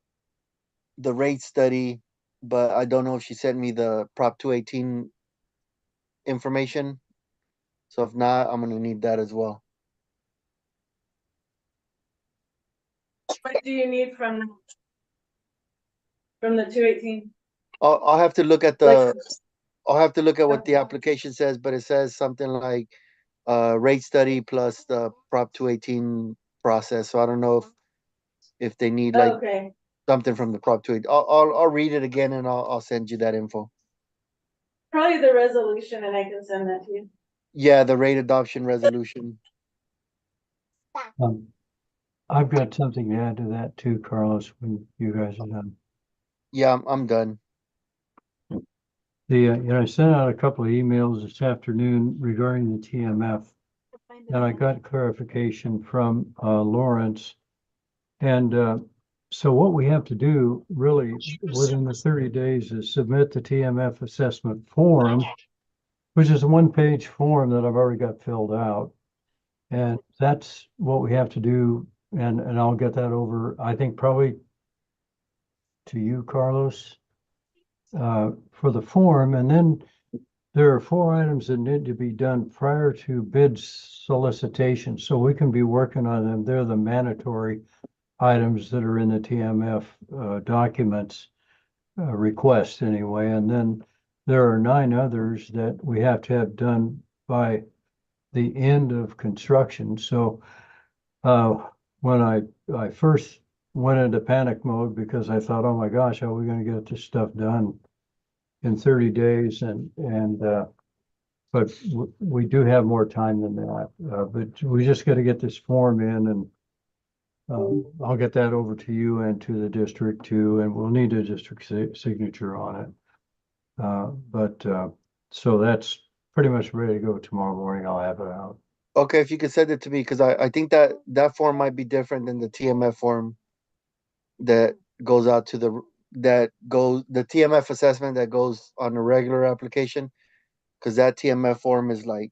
rate study, but I don't know if she sent me the Prop 218 information. So if not, I'm gonna need that as well. What do you need from the 218? I'll have to look at Like, I'll have to look at what the application says, but it says something like rate study plus the Prop 218 process. So I don't know if they need like okay, something from the Prop 218. I'll read it again and I'll send you that info. probably the resolution, and I can send that to you. Yeah, the rate adoption resolution. I've got something to add to that too, Carlos, when you guys are done. Yeah, I'm done. I sent out a couple of emails this afternoon regarding the TMF. And I got clarification from Lawrence. And so what we have to do really within the 30 days is submit the TMF assessment form, which is a one-page form that I've already got filled out. And that's what we have to do. And I'll get that over, I think probably to you, Carlos, for the form. And then there are 4 items that need to be done prior to bid solicitation, so we can be working on them. They're the mandatory items that are in the TMF documents request anyway. And then there are 9 others that we have to have done by the end of construction. So when I first went into panic mode because I thought, oh my gosh, how are we going to get this stuff done in 30 days? But we do have more time than that. But we just got to get this form in, and I'll get that over to you and to the district too, and we'll need a district signature on it. So that's pretty much ready to go tomorrow morning. I'll have it out. Okay, if you could send it to me, because I think that form might be different than the TMF form that goes out to the TMF assessment that goes on a regular application, because that TMF form is like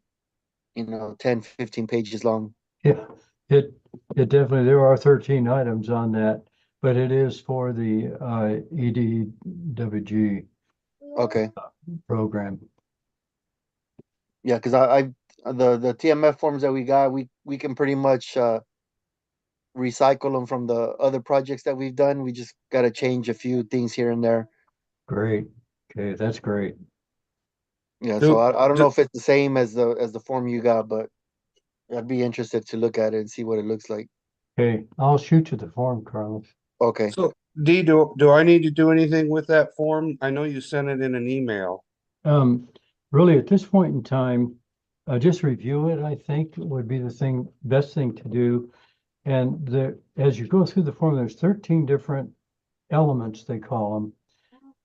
10, 15 pages long. Yeah, it definitely, there are 13 items on that, but it is for the EDWG Okay. program. Yeah, because the TMF forms that we got, we can pretty much recycle them from the other projects that we've done. We just got to change a few things here and there. Great. Okay, that's great. Yeah, so I don't know if it's the same as the form you got, but I'd be interested to look at it and see what it looks like. Okay, I'll shoot you the form, Carlos. Okay. So Dee, do I need to do anything with that form? I know you sent it in an email. Really, at this point in time, just review it, I think would be the best thing to do. And as you go through the form, there's 13 different elements, they call them.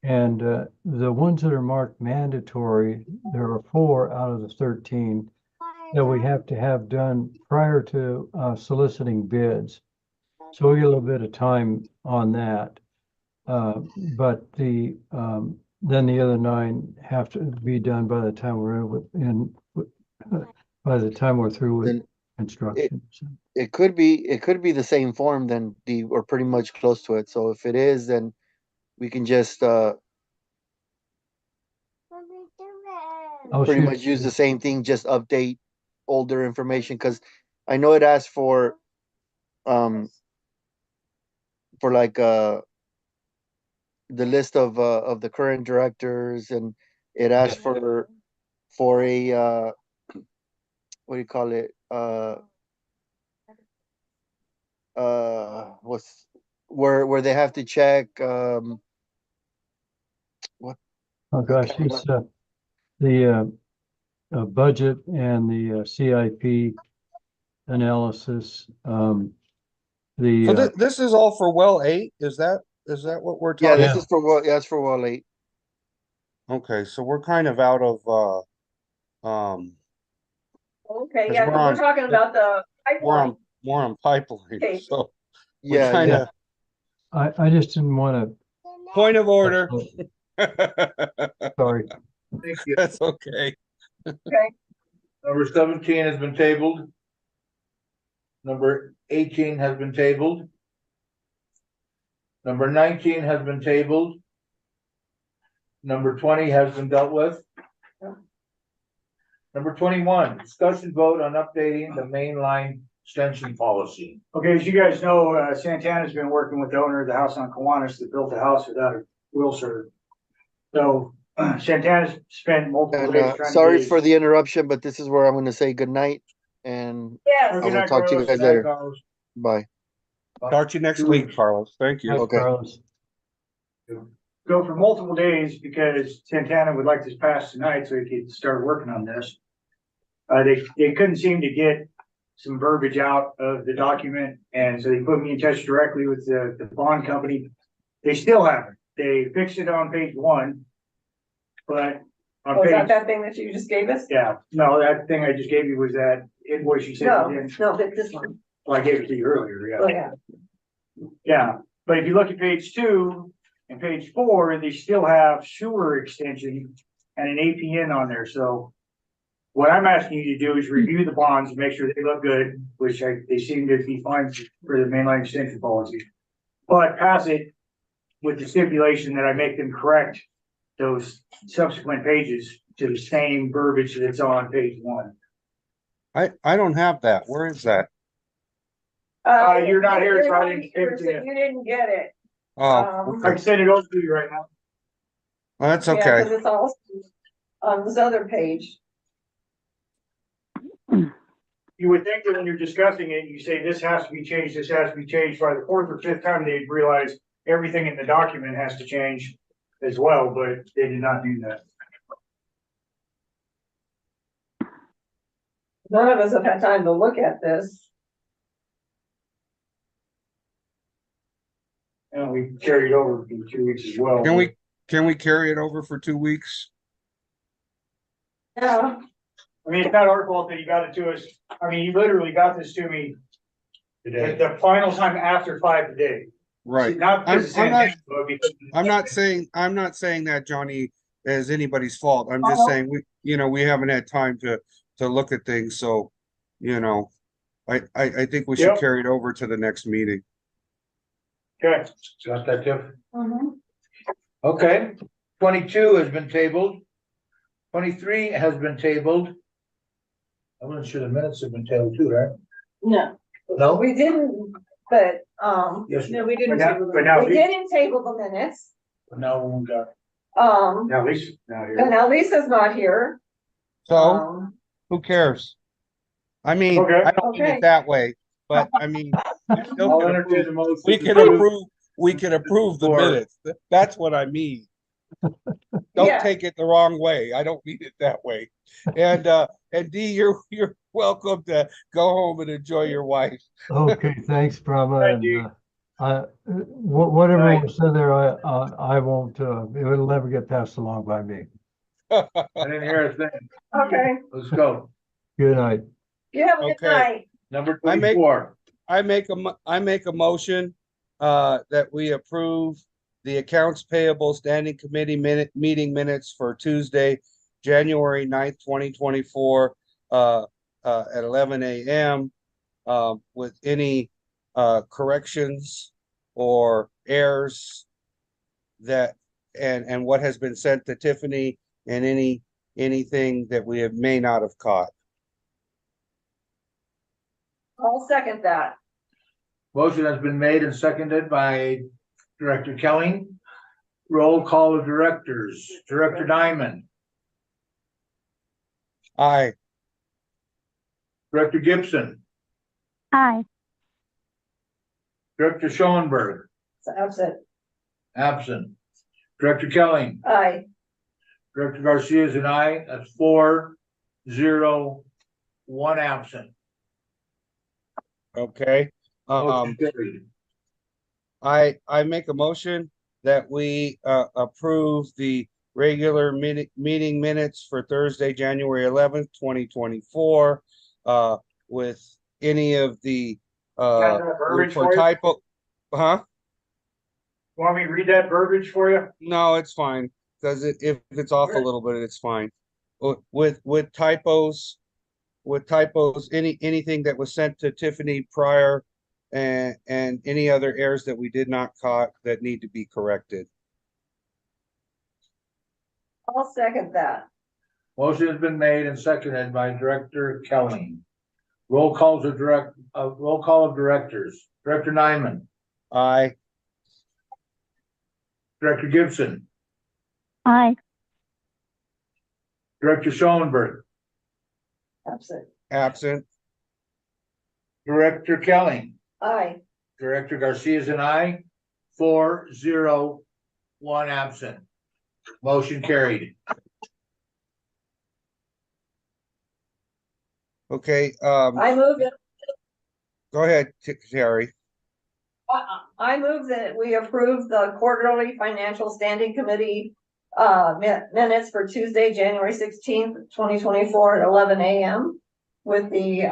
And the ones that are marked mandatory, there are 4 out of the 13 that we have to have done prior to soliciting bids. So we get a little bit of time on that. But then the other 9 have to be done by the time by the time we're through with construction. It could be the same form, then we're pretty much close to it. So if it is, then we can just, I'll pretty shoot much use you. the same thing, just update older information, because I know it asks for like, the list of the current directors, and it asks for a, what do you call it? What's, where they have to check, Oh, gosh, it's, the, budget and the CIP analysis, So the, this is all for well 8, is that what we're yeah, talking? this is for what, that's for well 8. Okay, so we're kind of out of, Okay, 'cause yeah, we're 'cause we're on- talking about the pipeline. we're on pipeline, Okay. so Yeah, we're kind of, I just didn't want point of order. to, sorry. Thank you. That's okay. Okay, Number 17 has been tabled. Number 18 has been tabled. Number 19 has been tabled. Number 20 has been dealt with. Number 21, discussion vote on updating the mainline extension policy. Okay, as you guys know, Santana's been working with the owner of the house on Kiwanis that built the house without a will serve. So Santana's spent multiple And, days trying to. sorry get his- for the interruption, but this is where I'm gonna say good night, and yes. I Good will night, talk to you Carlos. guys Good night, later. Carlos. Bye. Talk to you next week, Carlos. Thank you. Thanks, Okay. Carlos. Go for multiple days because Santana would like this passed tonight so he could start working on this. They couldn't seem to get some verbiage out of the document, and so they put me in touch directly with the bond company. They still haven't. They fixed it on page 1. But on Was that page, that thing that you just gave us? yeah, no, that thing I just gave you was that invoice you said No, you didn't. no, but this one. Well, I gave it to you earlier, yeah. Oh, yeah. Yeah, but if you look at page 2 and page 4, they still have sewer extension and an APN on there, so. What I'm asking you to do is review the bonds and make sure they look good, which they seem to be fine for the mainline extension policy. But pass it with the stipulation that I make them correct those subsequent pages to the same verbiage that's on page 1. I don't have that. Where is that? You're not here, so I didn't give it to you. You didn't get it. Oh, I can send it over to you right now. well, that's Yeah, okay. 'cause it's all on this other page. You would think that when you're discussing it, you say this has to be changed, this has to be changed. By the 4th or 5th time, they'd realize everything in the document has to change as well, but they did not do that. None of us have had time to look at this. And we carried over for 2 weeks as well. Can we carry it over for 2 weeks? Yeah. I mean, it's not our fault that you got it to us. I mean, you literally got this to me Today. at the final time after 5 today. Right. Not because I'm not- it's because. I'm not saying that, Johnny, is anybody's fault. I'm just saying we haven't had time to look at things, so, I think we should Yep. carry it over to the next meeting. Okay. Got that, Tiff? Mhm. Okay, 22 has been tabled. 23 has been tabled. I wasn't sure the minutes have been tabled too, right? No, No? we didn't, but, Yes, No, we didn't. But now- table them. but now we didn't table the minutes. but now we got. Now Lisa's not and here. now Lisa's not here. So, Um, who cares? I mean, Okay. I don't mean Okay. it that way, but I mean, we still I'll can entertain approve- the motion. we to can approve. approve the Or- minutes. That's what I mean. Don't Yeah. take it the wrong way. I don't mean it that way. And Dee, you're welcome to go home and enjoy your wife. Okay, thanks, Brahma, Thank you. and, whatever Right. was said there, I won't, it'll never get passed along by me. I didn't hear a thing. okay, Let's go. Good night. you have a good Okay. night. Number I make- 24. I make a motion that we approve the accounts payable standing committee meeting minutes for Tuesday, January 9th, 2024, at 11 a.m. With any corrections or errors that, and what has been sent to Tiffany and anything that we may not have caught. I'll second that. Motion has been made and seconded by Director Kelly. Roll call of directors. Director Diamond, Aye. Director Gibson, Aye. Director Schoenberg, Absent. absent. Director Kelly, Aye. Director Garcia is an aye. That's 4-0, 1 absent. Okay. Motion carried. I make a motion that we approve the regular meeting minutes for Thursday, January 11th, 2024, with any of the verbiage for for you? typo, huh? Want me to read that verbiage for you? No, it's fine, because if it's off a little bit, it's fine. With typos, anything that was sent to Tiffany prior and any other errors that we did not caught that need to be corrected. I'll second that. Motion has been made and seconded by Director Kelly. Roll calls of roll call of directors. Director Nyman, Aye. Director Gibson, Aye. Director Schoenberg, Absent. Absent. Director Kelly, Aye. Director Garcia is an aye. 4-0, 1 absent. Motion carried. Okay, I move that, go ahead, Terry. I move that we approve the quarterly financial standing committee minutes for Tuesday, January 16th, 2024 at 11 a.m. with any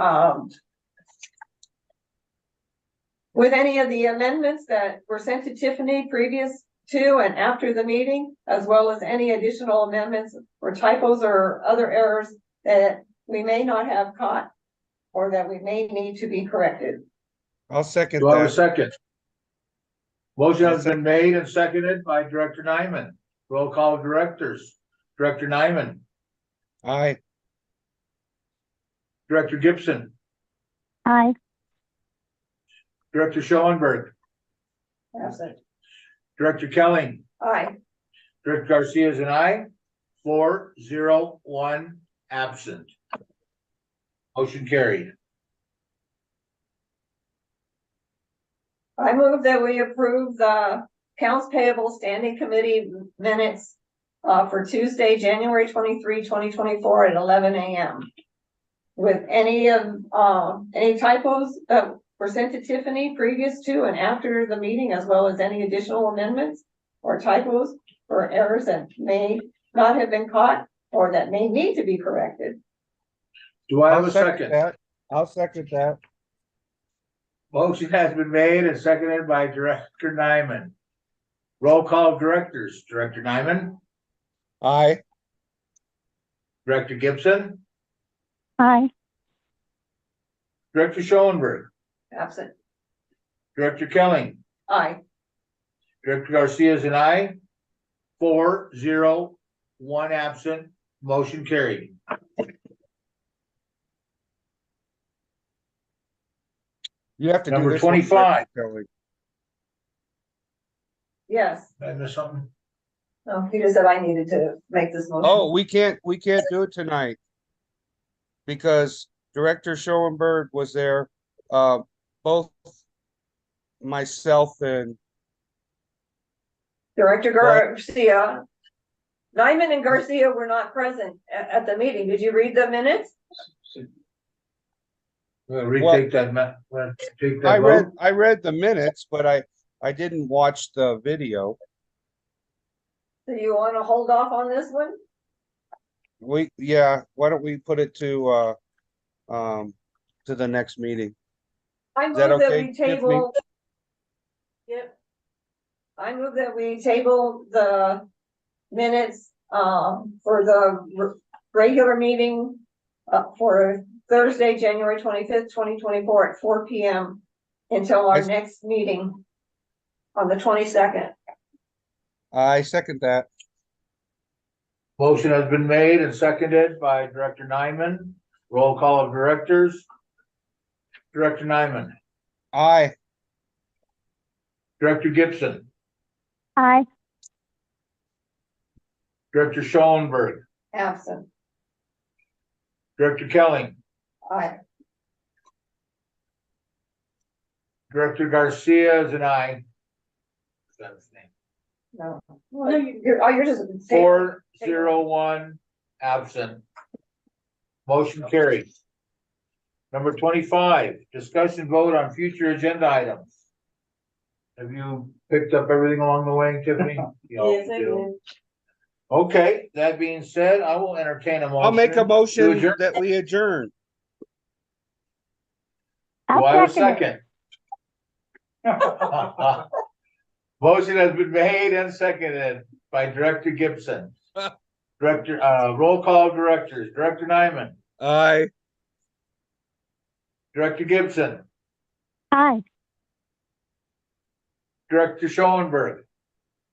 of the amendments that were sent to Tiffany previous to and after the meeting, as well as any additional amendments or typos or other errors that we may not have caught or that we may need to be corrected. I'll second Do I have a that. second? Motion has been made and seconded by Director Nyman. Roll call of directors. Director Nyman, Aye. Director Gibson, Aye. Director Schoenberg, Absent. Director Kelly, Aye. Director Garcia is an aye. 4-0, 1 absent. Motion carried. I move that we approve the accounts payable standing committee minutes for Tuesday, January 23, 2024 at 11 a.m. With any typos that were sent to Tiffany previous to and after the meeting, as well as any additional amendments or typos or errors that may not have been caught or that may need to be corrected. Do I have I'll a second? that. I'll second that. Motion has been made and seconded by Director Nyman. Roll call of directors. Director Nyman, Aye. Director Gibson, Aye. Director Schoenberg, Absent. Director Kelly, Aye. Director Garcia is an aye. 4-0, 1 absent. Motion carried. You have to do Number this one, 25. Kelly. Yes. Did I miss something? No, he just said I needed to make this motion. Oh, we can't do it tonight. Because Director Schoenberg was there, both myself and Director Garcia. Nyman and Garcia were not present at the meeting. Did you read the minutes? Retake that, take that vote. I read the minutes, but I didn't watch the video. Do you want to hold off on this one? Why don't we put it to the next meeting? I Is move that that okay, we table. Yep. I move that we table the minutes for the regular meeting for Thursday, January 25th, 2024 at 4 p.m. until our next meeting on the 22nd. I second that. Motion has been made and seconded by Director Nyman. Roll call of directors. Director Nyman, Aye. Director Gibson, Aye. Director Schoenberg, Absent. Director Kelly, Aye. Director Garcia is an aye. No. Well, no, yours is. 4-0-1 absent. Motion carried. Number 25, discussion vote on future agenda items. Have you picked up everything along the way, Tiffany? You all Yes, I do. did. Okay, that being said, I will entertain a motion. I'll make a to motion adjourn. that we adjourn. Do I have a second second? Motion has been made and seconded by Director Gibson. Director, roll call of directors, Director Nyman, Aye. Director Gibson, Aye. Director Schoenberg,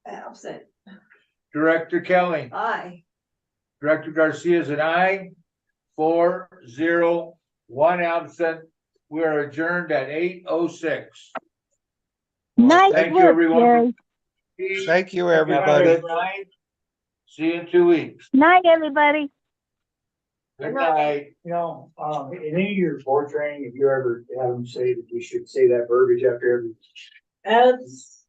Absent. Director Kelly, Aye. Director Garcia is an aye. 4-0-1 absent. We are adjourned at 8:06. Nice Thank you, work, everyone. Jerry. Thank you, Have a everybody. good night. See you in 2 weeks. Night, everybody. Good night. You know, in any of your board training, if you ever have them say that you should say that verbiage after every As